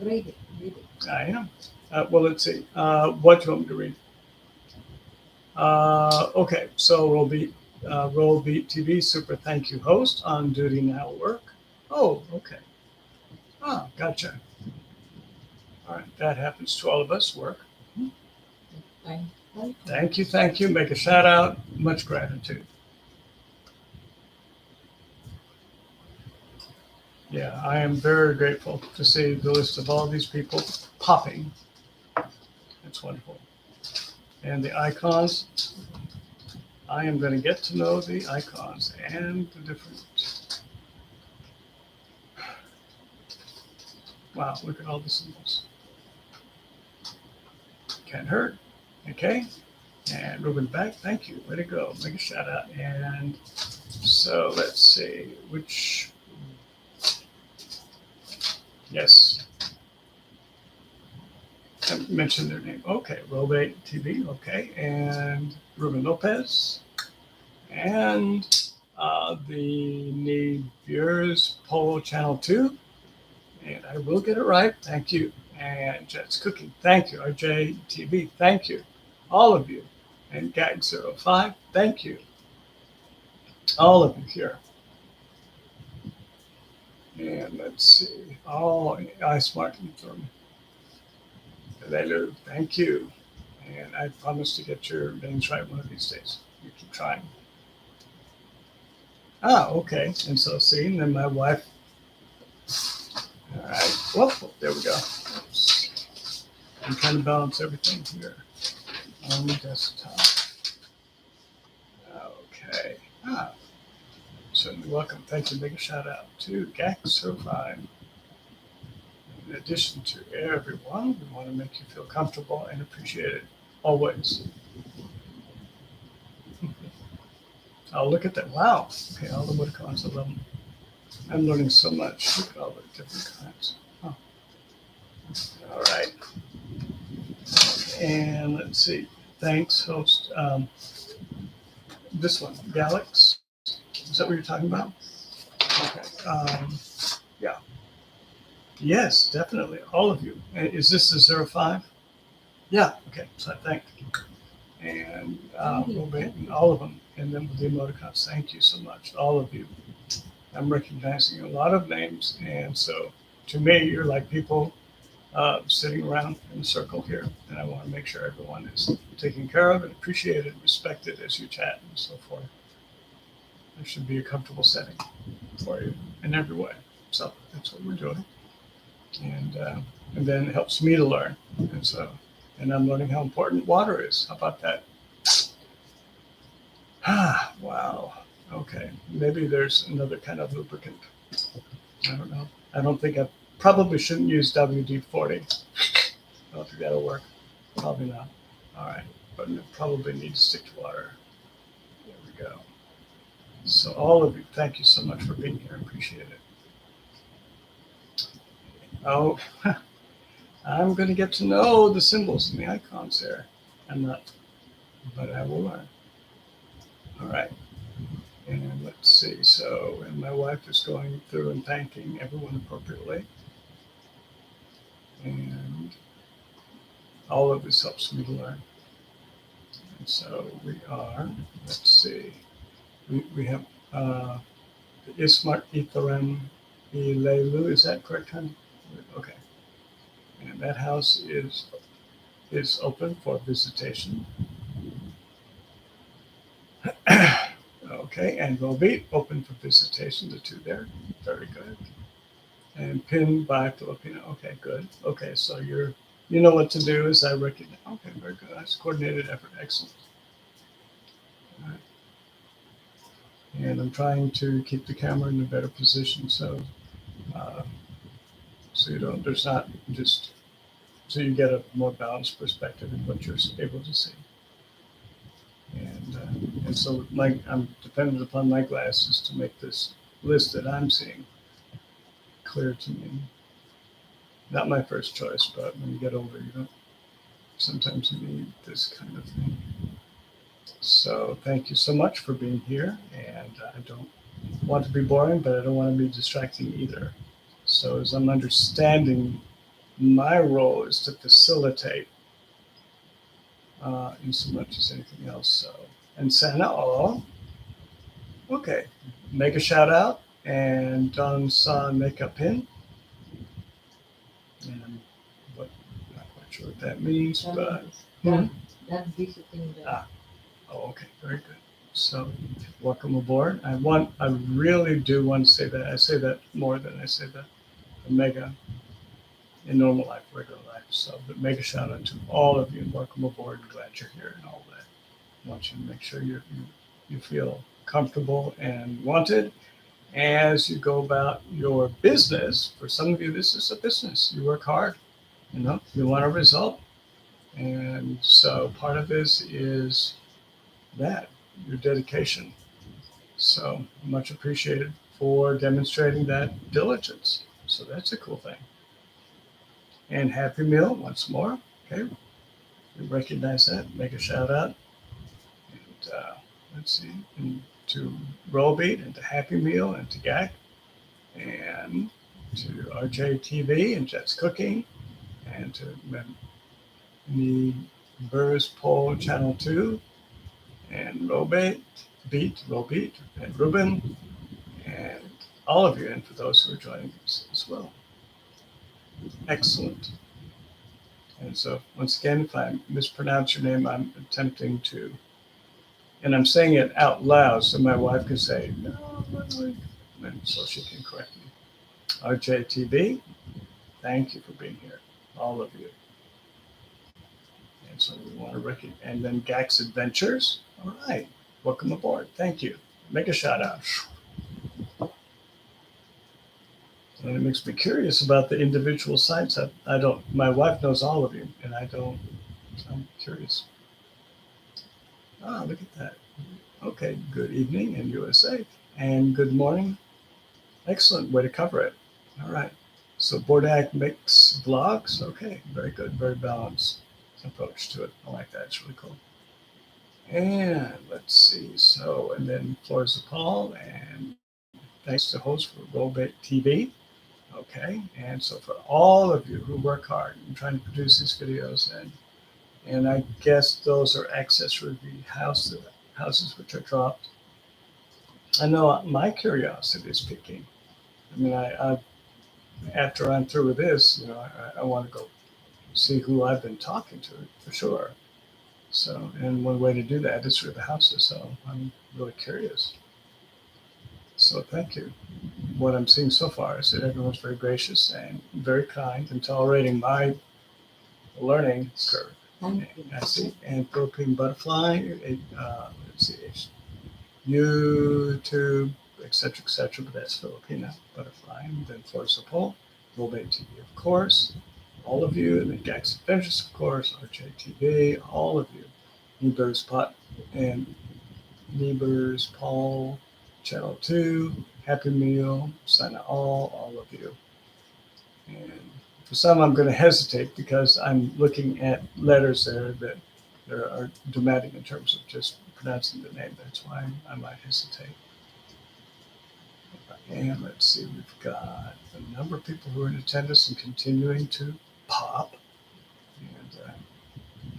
Read it, read it. I am. Well, let's see. What do you want me to read? Okay, so Roll Beat TV Super Thank You host on duty now work. Oh, okay. Ah, gotcha. All right, that happens to all of us. Work. Time. Time. Thank you, thank you. Make a shout out. Much gratitude. Yeah, I am very grateful to see the list of all these people popping. That's wonderful. And the icons. I am going to get to know the icons and the different. Wow, look at all the symbols. Can't hurt. Okay. And Ruben back. Thank you. Way to go. Make a shout out. And so let's see which. Yes. I mentioned their name. Okay. Robate TV. Okay. And Ruben Lopez. And the Nibirs Polo Channel 2. And I will get it right. Thank you. And Jet's Cooking. Thank you. RJ TV. Thank you. All of you. And Gag05. Thank you. All of you here. And let's see. Oh, iSmart from Lelu. Thank you. And I promise to get your names right one of these days. You keep trying. Ah, okay. And so, see, and then my wife. All right. Well, there we go. Oops. I'm trying to balance everything here on the desktop. Okay. Ah, certainly welcome. Thank you. Big a shout out to Gax05. In addition to everyone, we want to make you feel comfortable and appreciated always. Oh, look at that. Wow. Okay, all the woodcons, I love them. I'm learning so much. Look at all the different kinds. Oh. All right. And let's see. Thanks, host. This one, Galax. Is that what you're talking about? Okay. Yeah. Yes, definitely. All of you. Is this the 05? Yeah. Okay. So thank you. And all of them. And then with the emoticons, thank you so much. All of you. I'm recognizing a lot of names. And so to me, you're like people sitting around in a circle here. And I want to make sure everyone is taken care of and appreciated, respected as you chat and so forth. There should be a comfortable setting for you in every way. So that's what we're doing. And then it helps me to learn. And I'm learning how important water is. How about that? Ah, wow. Okay. Maybe there's another kind of lubricant. I don't know. I don't think I probably shouldn't use WD-40. I don't think that'll work. Probably not. All right. But I probably need to stick to water. There we go. So all of you, thank you so much for being here. I appreciate it. Oh, I'm going to get to know the symbols and the icons there. I'm not, but I will learn. All right. And let's see. So, and my wife is going through and thanking everyone appropriately. And all of this helps me to learn. And so we are, let's see. We have Ismart Itharam Ilelu. Is that correct, honey? Okay. And that house is open for visitation. Okay, and Robate open for visitation, the two there. Very good. And pinned by Filipino. Okay, good. Okay, so you know what to do as I recognize. Okay, very good. That's coordinated effort. Excellent. All right. And I'm trying to keep the camera in a better position so you don't, there's not just, so you get a more balanced perspective in what you're able to see. And so I'm dependent upon my glasses to make this list that I'm seeing clear to me. Not my first choice, but when you get older, sometimes you need this kind of thing. So thank you so much for being here. And I don't want to be boring, but I don't want to be distracting either. So as I'm understanding, my role is to facilitate in so much as anything else. So, and Santa, oh, okay, make a shout out and Don San make a pin. And what, not quite sure what that means, but That's visiting the. Ah. Oh, okay, very good. So, welcome aboard. I really do want to say that. I say that more than I say that. Mega in normal life, regular life. So, but mega shout out to all of you and welcome aboard. Glad you're here and all that. I want you to make sure you feel comfortable and wanted as you go about your business. For some of you, this is a business. You work hard, you want a result. And so part of this is that, your dedication. So much appreciated for demonstrating that diligence. So that's a cool thing. And Happy Meal once more. Okay, we recognize that. Make a shout out. And let's see, and to Rollbeat and to Happy Meal and to GAC and to RJTV and Jet's Cooking and to the Burrs Pole Channel 2 and Rollbeat, and Ruben and all of you, and for those who are joining us as well. Excellent. And so, once again, if I mispronounce your name, I'm attempting to, and I'm saying it out loud so my wife can say, no, and so she can correct me. RJTV, thank you for being here, all of you. And so we want to recognize, and then GAX Adventures, all right, welcome aboard, thank you. Make a shout out. And it makes me curious about the individual sites. I don't, my wife knows all of you, and I don't, so I'm curious. Ah, look at that. Okay, good evening in USA, and good morning. Excellent way to cover it. All right. So Bordak makes vlogs. Okay, very good, very balanced approach to it. I like that. It's really cool. And let's see. So, and then Flores Paul, and thanks to host for Rollbait TV. Okay, and so for all of you who work hard in trying to produce these videos, and I guess those are access review houses which are dropped. I know my curiosity is piquing. I mean, I after I'm through with this, I want to go see who I've been talking to for sure. So, and one way to do that is through the houses. So I'm really curious. So thank you. What I'm seeing so far is that everyone's very gracious and very kind and tolerating my learning curve. I see. And Philippine Butterfly, let's see, YouTube, etc., but that's Filipina Butterfly. And then Flores Pole, Rollbait TV, of course, all of you, and then Gax Adventures, of course, RJTV, all of you, Niebuhr's Pot and Niebuhr's Paul, Channel 2, Happy Meal, Sana all of you. And for some, I'm going to hesitate because I'm looking at letters there that are dramatic in terms of just pronouncing the name. That's why I might hesitate. And let's see, we've got a number of people who are in attendance and continuing to pop. And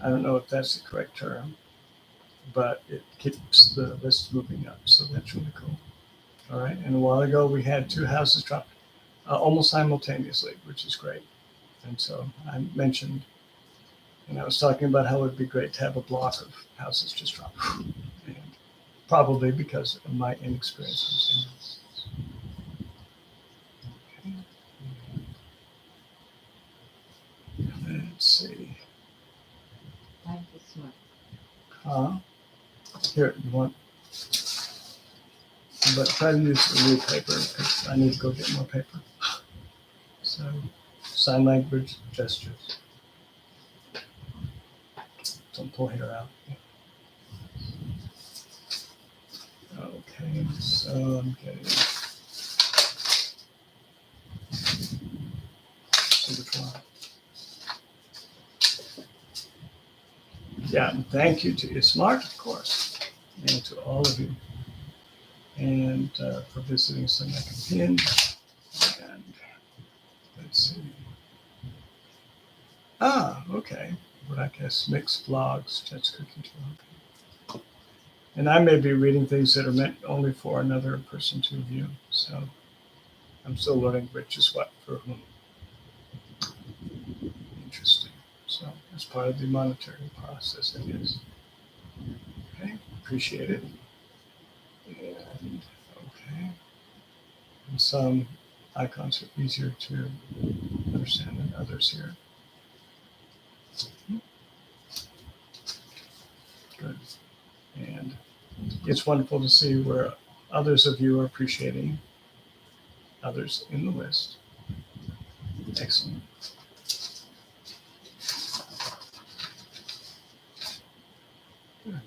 I don't know if that's the correct term, but it keeps the list moving up. So that's really cool. All right. And a while ago, we had 2 houses dropped almost simultaneously, which is great. And so I mentioned, and I was talking about how it would be great to have a block of houses just drop. And probably because of my inexperience. Okay. Let's see. Thank you, smart. Here, you want? But try to use the new paper because I need to go get more paper. So, sign language gestures. Don't pull hair out. Okay, so I'm getting. So which one? Yeah, and thank you to Smart, of course, and to all of you. and for visiting Seneca Pin. And let's see. Okay. What I guess mixed vlogs, Jet's Cooking Tour. Okay. And I may be reading things that are meant only for another person to view. So I'm still learning which is what for whom. Interesting. So as part of the monitoring process, I guess. Okay. Appreciate it. And okay. And some icons are easier to understand than others here. Good. And it's wonderful to see where others of you are appreciating others in the list. Excellent. Good.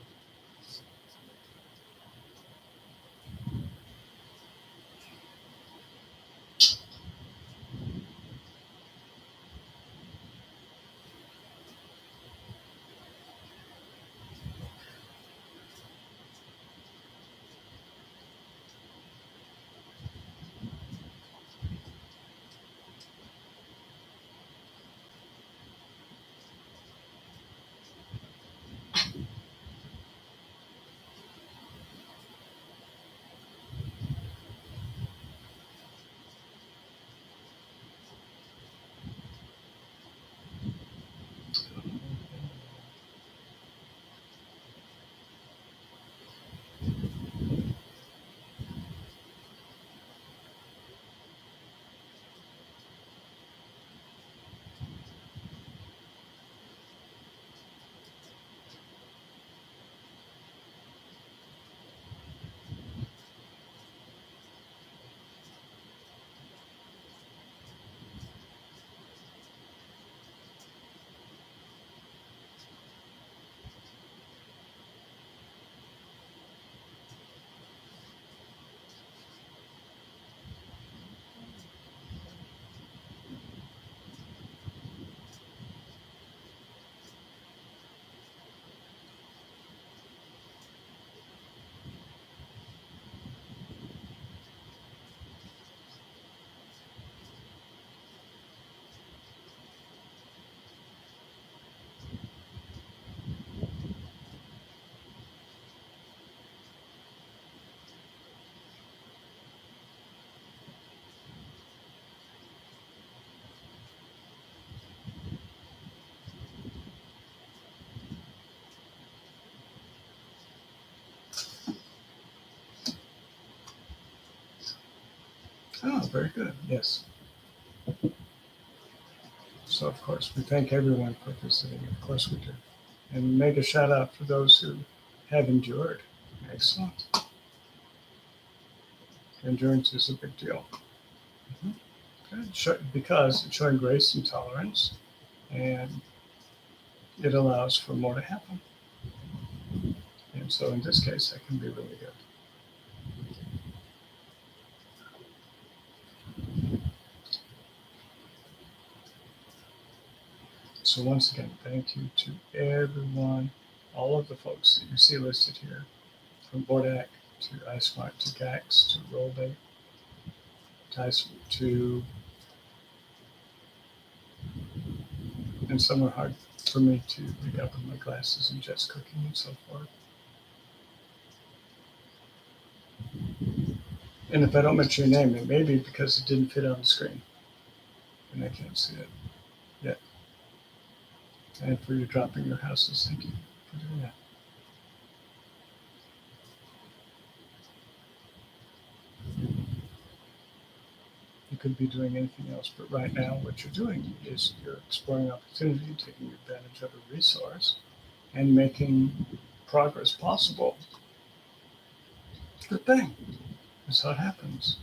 Oh, very good. Yes. So, of course, we thank everyone for visiting. Of course, we do. And make a shout out for those who have endured. Excellent. Endurance is a big deal. Good. Because it's showing grace and tolerance, and it allows for more to happen. And so, in this case, that can be really good. So once again, thank you to everyone, all of the folks that you see listed here, from Bordak to iSmart to Gax to Rollbait to, and some are hard for me to pick up with my glasses and Jet's Cooking and so forth. And if I don't mention your name, it may be because it didn't fit on the screen and I can't see it yet. And for you dropping your houses, thank you for doing that. You could be doing anything else, but right now what you're doing is you're exploring opportunity, taking advantage of a resource, and making progress possible. Good thing. That's how it happens.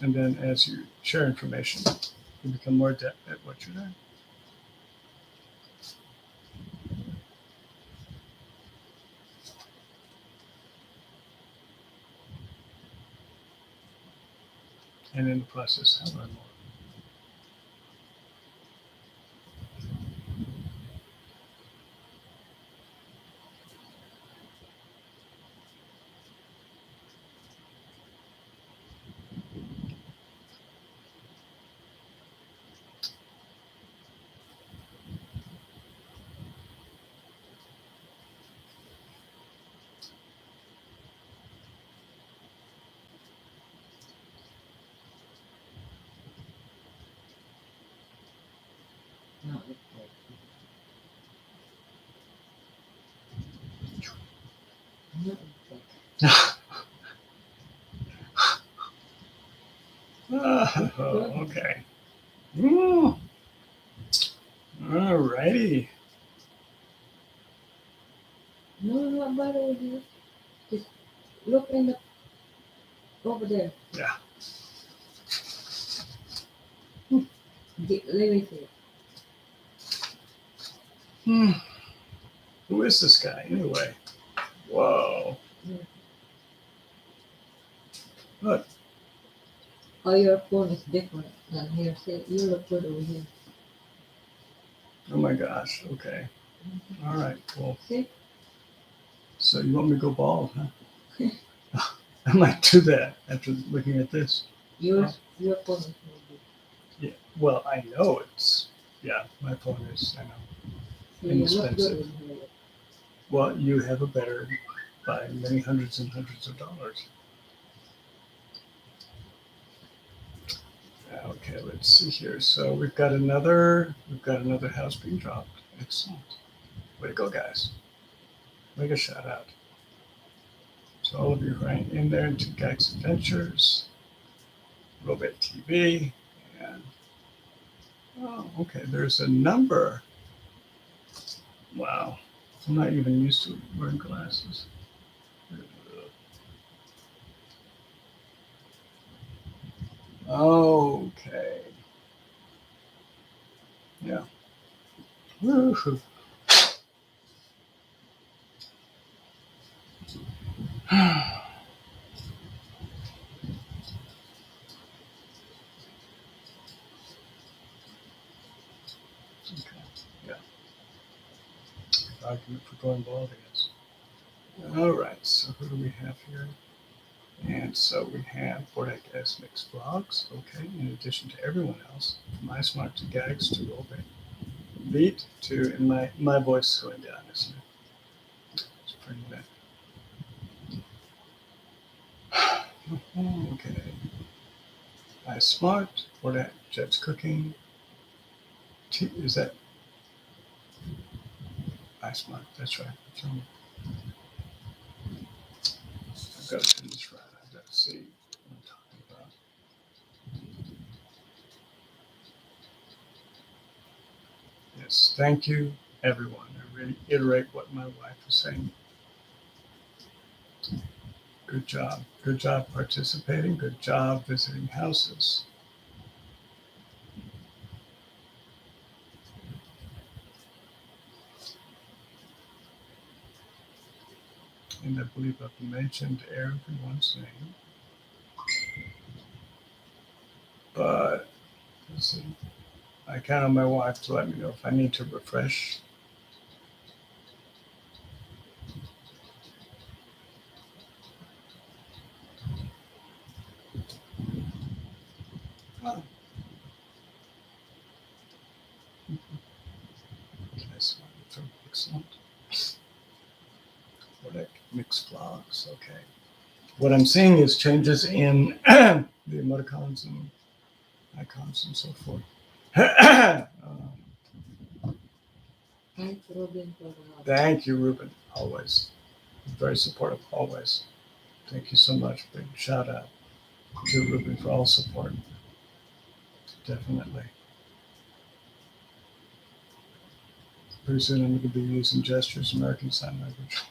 And then as you share information, you become more adept at what you're doing. And in the process, I learn more. Okay. Mm, all righty. No, not bother with you. Just look in the over there. Yeah. Leave it here. Hmm. Who is this guy anyway? Whoa. Yeah. Look. Oh, your phone is different than here. See, you look good over here. Oh my gosh. Okay. All right. Cool. See? So you want me to go bald, huh? I might do that after looking at this. Your phone is no good. Yeah. Well, I know it's. Yeah, my phone is. I know. See, you look good Inexpensive. in here. Well, you have a better by many hundreds and hundreds of dollars. Okay, let's see here. So we've got another house being dropped. Excellent. Way to go, guys. Make a shout out to all of you who hang in there into Gags Adventures, Robot TV, and oh, okay, there's a number. Wow. I'm not even used to wearing glasses. Okay. Yeah. Woo-hoo. Okay. Yeah. Argument for going bald, I guess. All right. So who do we have here? And so we have Bordak S Mix Vlogs. Okay. In addition to everyone else, from iSmart to Gags to Obey Beat to, and my voice is going down, isn't it? It's pretty bad. Okay. iSmart, Bordak Jet's Cooking. Is that iSmart? That's right. So I've got to do this right. I've got to see what I'm talking about. Yes, thank you, everyone. I reiterate what my wife was saying. Good job. Good job participating. Good job visiting houses. And I believe I've mentioned everyone's name. But let's see. I count on my wife to let me know if I need to refresh. Oh, that's excellent. What mixed vlogs. Okay. What I'm seeing is changes in the emoticons and icons and so forth. Thanks, Robin, for Thank you, Ruben. Always. Very supportive, always. Thank you so much. Big shout out to Ruben for all support. Definitely. Pretty soon I'm going to be using gestures, American Sign Language.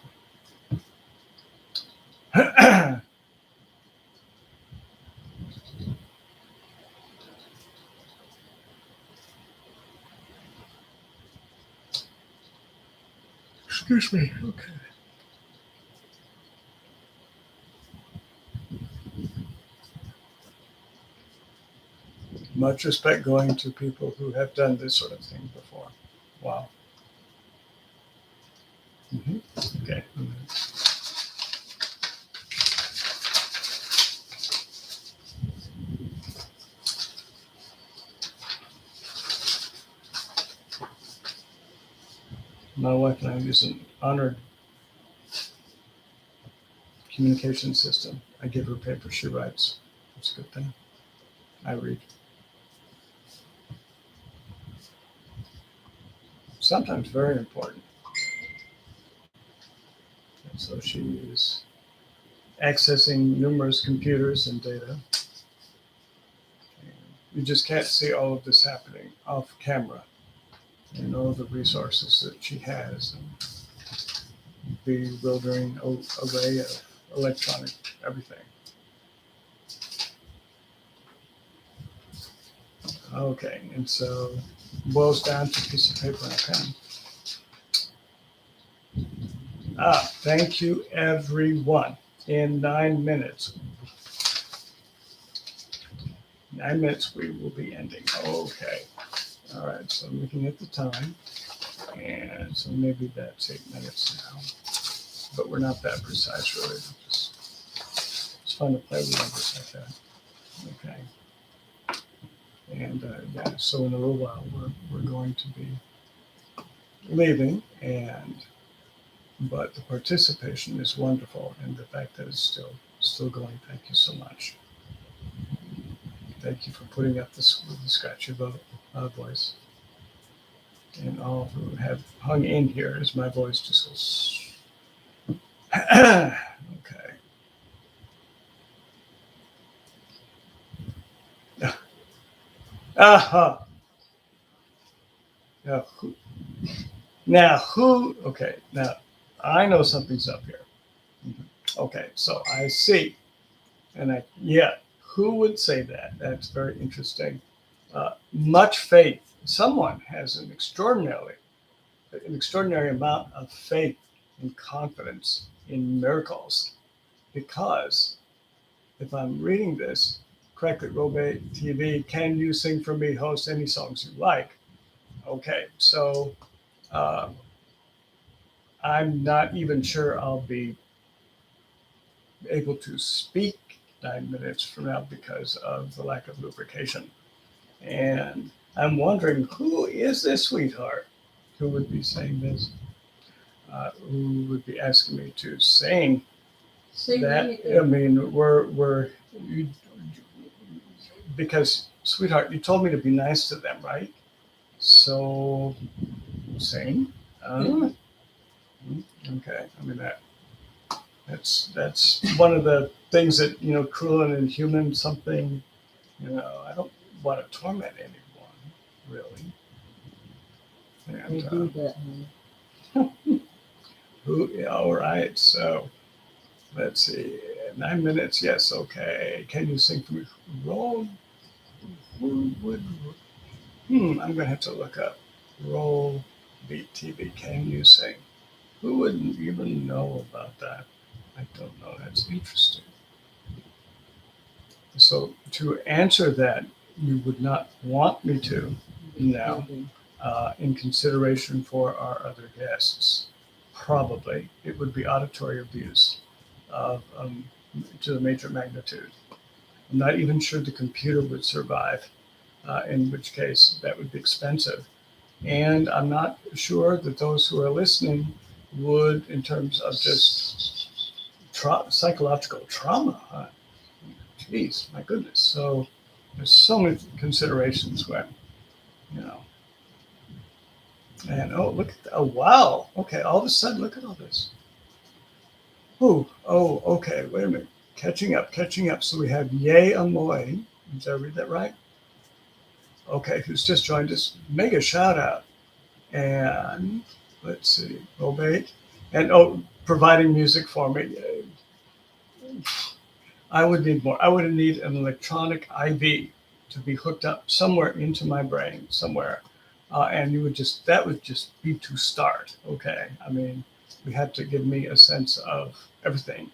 Excuse me. Okay. Much respect going to people who have done this sort of thing before. Wow. Okay. My wife and I use an honored communication system. I give her paper, she writes. That's a good thing. I read. Sometimes very important. So she is accessing numerous computers and data. And you just can't see all of this happening off camera and all the resources that she has and bewildering array of electronic everything. Okay, and so boils down to a piece of paper and a pen. Thank you, everyone. In 9 minutes. 9 minutes, we will be ending. Okay. All right, so I'm looking at the time. And so maybe that's 8 minutes now. But we're not that precise, really. It's fun to play with numbers like that. Okay. And yeah, so in a little while, we're going to be leaving, but the participation is wonderful, and the fact that it's still going. Thank you so much. Thank you for putting up this with the scratchy voice, and all who have hung in here as my voice just goes. Okay. Uh-huh. Now who? Okay, now I know something's up here. Okay, so I see, and who would say that? That's very interesting. Much faith. Someone has an extraordinary amount of faith and confidence in miracles, because if I'm reading this correctly, Robe TV, can you sing for me, host any songs you like? Okay, so I'm not even sure I'll be able to speak 9 minutes from now because of the lack of lubrication. And I'm wondering, who is this sweetheart who would be saying this? Who would be asking me to sing that? anything. I mean, because, sweetheart, you told me to be nice to them, right? So, sing. Okay. I mean, that's one of the things that, cruel and inhuman something, I don't want to torment anyone, really. They And do that, honey. all right, so let's see. 9 minutes, yes, okay. Can you sing for me? Roll. Who would? I'm gonna have to look up. Roll Beat TV. Can you sing? Who wouldn't even know about that? I don't know. That's interesting. So to answer that, you would not want me to now, in consideration for our other guests. Probably it would be auditory abuse of to the major magnitude. I'm not even sure the computer would survive, in which case that would be expensive. And I'm not sure that those who are listening would, in terms of just psychological trauma. Geez, my goodness. So there's so many considerations when, you know. And look at oh wow. Okay, all of a sudden, look at all this. Okay. Wait a minute. Catching up. So we have Ye Amoy. Did I read that right? Okay, who's just joined us? Mega shout out. And let's see, Obey. And providing music for me. I would need more. I would need an electronic IV to be hooked up somewhere into my brain, somewhere. And that would just be to start. Okay. I mean, you had to give me a sense of everything.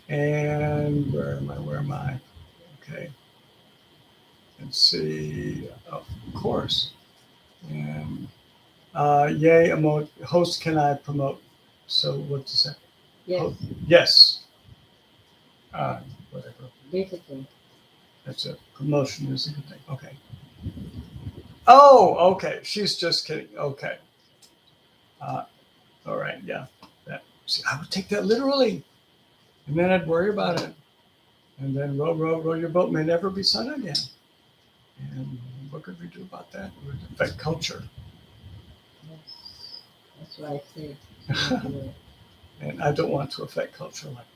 And where am I? Okay. Let's see. Of course. And yay, host, can I promote? So what does that? Yes. Yes. Whatever. Basically. That's a promotion is a good thing. Okay. Oh, okay. She's just kidding. Okay. All right. Yeah. See, I would take that literally, and then I'd worry about it, and then row your boat may never be sung again. And what could we do about that? It would affect culture. That's why I said. And I don't want to affect culture like.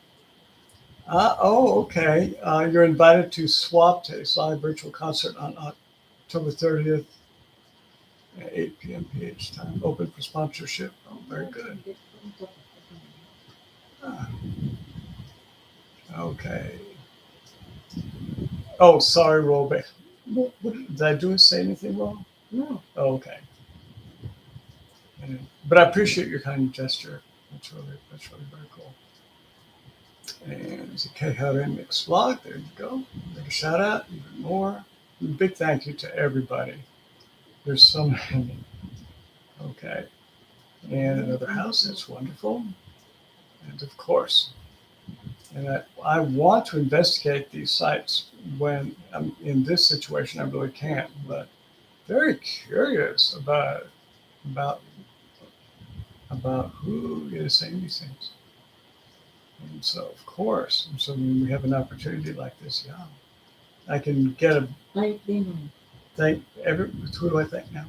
Oh, okay. You're invited to Swap Taste live virtual concert on October 30th at 8 p.m. PH time. Open for sponsorship. Oh, very good. Ah, okay. Oh, sorry, Robert. Did I say anything wrong? No. Oh, okay. But I appreciate your kind gesture. That's really very cool. And it's a Kehara Mix vlog. There you go. Make a shout out, even more. Big thank you to everybody. There's so many. Okay. And another house. That's wonderful. And of course, and I want to investigate these sites when I'm in this situation. I really can't, but very curious about about who is saying these things. And so, of course, and so when we have an opportunity like this, yeah, I can get a thank every. Who do I thank now?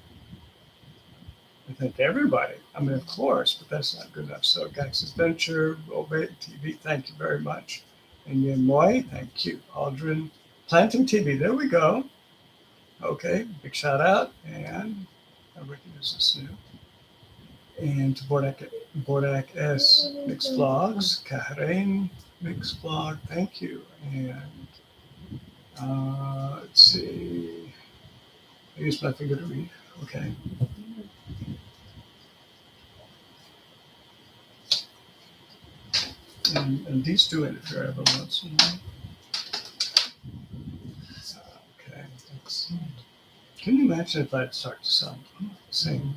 I thank everybody. I mean, of course, but that's not good enough. So, Gax's Venture, Obey TV, thank you very much. And Yin Moy, thank you. Aldrin, Planting TV, there we go. Okay, big shout out. And I recognize this new. And to Bordak S Mix Vlogs, Karen Mix Vlog, thank you. And let's see, I use my finger to read. Okay. And these do interfere every once in a while. Okay, excellent. Can you imagine if I'd start to sing?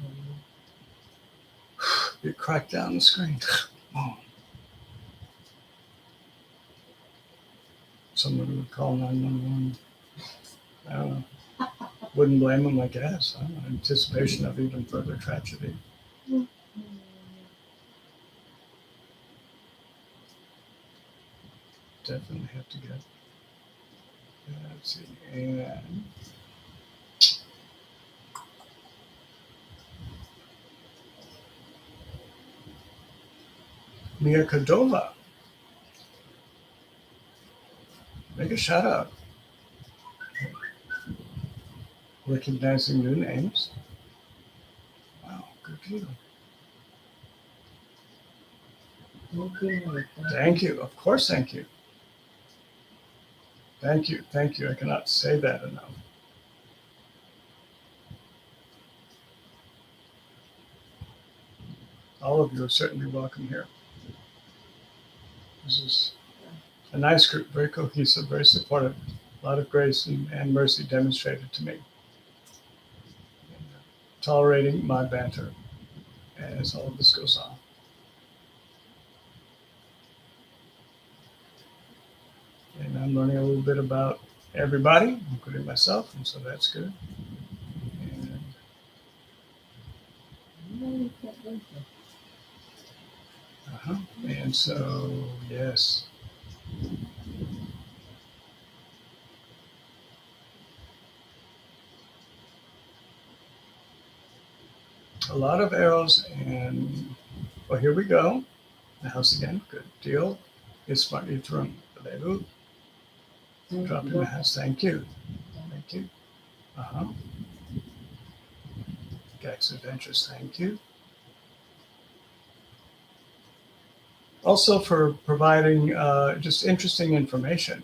It cracked down the screen. Oh. Someone would call 911. I don't know. Wouldn't blame them, I guess. I don't know. Anticipation of even further tragedy. Definitely have to get. Let's see. And Mia Cordova. Make a shout out. Recognizing new names. Wow, good deal. Thank you. Of course, thank you. Thank you. Thank you. I cannot say that enough. All of you are certainly welcome here. This is a nice group, very cohesive, very supportive. A lot of grace and mercy demonstrated to me. Tolerating my banter as all of this goes on. And I'm learning a little bit about everybody, including myself, and so that's good. And so, yes. A lot of arrows, and well, here we go. The house again, good deal. It's smart room. Drop in the house. Thank you. Thank you. Gax Adventures, thank you. Also for providing just interesting information.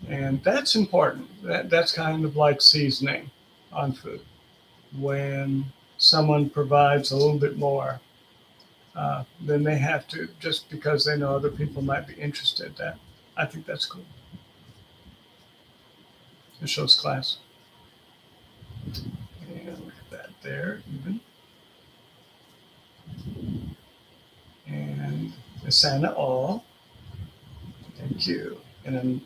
And that's important. That's kind of like seasoning on food. When someone provides a little bit more, then they have to, just because they know other people might be interested. That I think that's cool. It shows class. And look at that there, even. And the Santa all. Thank you. And I'm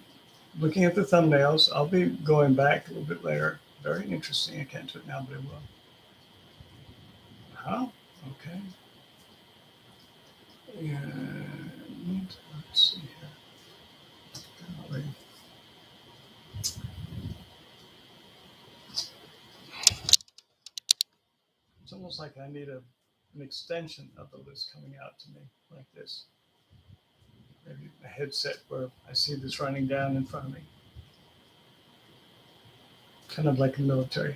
looking at the thumbnails. I'll be going back a little bit later. Very interesting. I can't do it now, but I will. Okay. And let's see here. Golly. It's almost like I need a an extension of the list coming out to me like this. Maybe a headset where I see this running down in front of me. Kind of like a military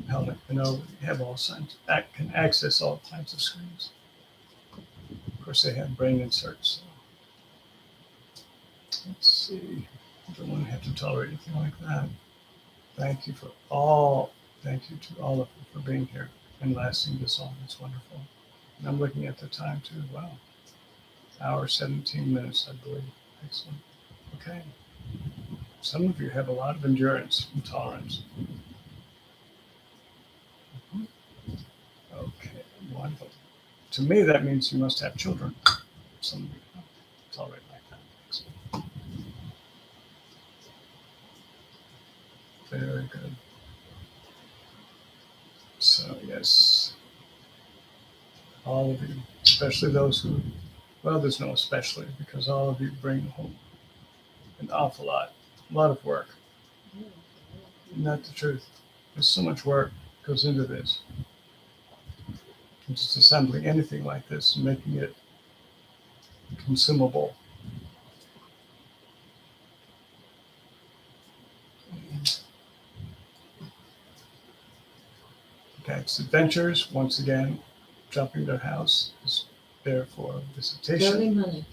helmet, you have all kinds, that can access all kinds of screens. Of course, they have brain inserts. So let's see. I don't want to have to tolerate anything like that. Thank you thank you to all of you for being here and lasting this long. It's wonderful. And I'm looking at the time too. Wow. Hour 17 minutes, I believe. Excellent. Okay. Some of you have a lot of endurance and tolerance. Okay, wonderful. To me, that means you must have children. Some of you don't tolerate like that. Excellent. Very good. So, yes, all of you, especially those who, well, there's no especially because all of you bring home an awful lot, a lot of work. Not the truth. There's so much work goes into this. Just assembling anything like this and making it consumable. Gag's Adventures, once again, Jumping Their House is there for visitation. Darling, honey.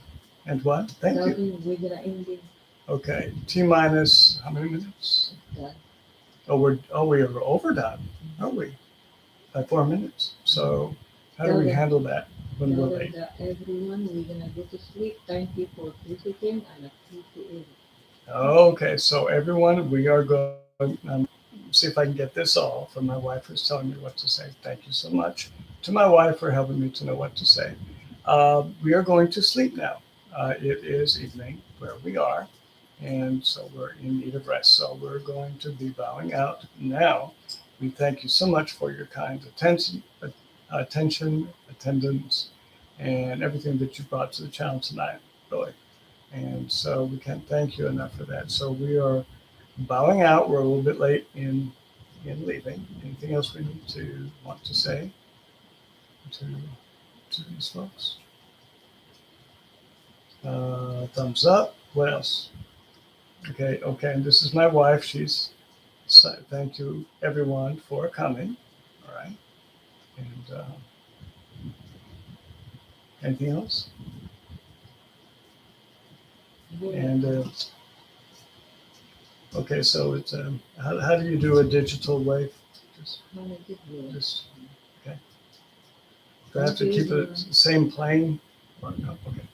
And what? Thank you. Darling, we're gonna end it. Okay, T minus how many minutes? Done. We are overdone, are we? By 4 minutes. So how do we Darling. handle that when we're Tell late? them that everyone, we're gonna go to sleep. Thank you for visiting and appreciate it. Okay, so everyone, we are going. See if I can get this all from my wife who's telling me what to say. Thank you so much to my wife for helping me to know what to say. We are going to sleep now. It is evening where we are, and so we're in need of rest. So we're going to be bowing out now. We thank you so much for your kind attention, attendance, and everything that you brought to the channel tonight, really. And so we can't thank you enough for that. So we are bowing out. We're a little bit late in leaving. Anything else we want to say to these folks? Thumbs up. What else? Okay. And this is my wife. Thank you everyone for coming. All right. And anything else? And okay, so it's how do you do a digital wave? Just okay. Do I have to keep it the same plane? Or no? Okay.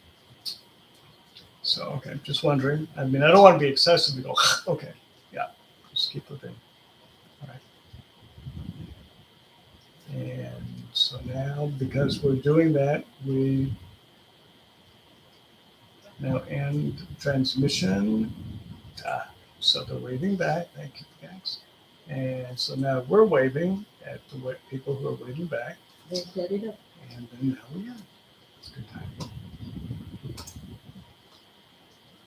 So okay, just wondering. I mean, I don't want to be excessive. To go okay, yeah, just keep it in. All right. And so now, because we're doing that, we now end transmission. So they're waving back. Thank you, guys. And so now we're waving at the people who are waving back. They set it up. And then now we are. It's a good time.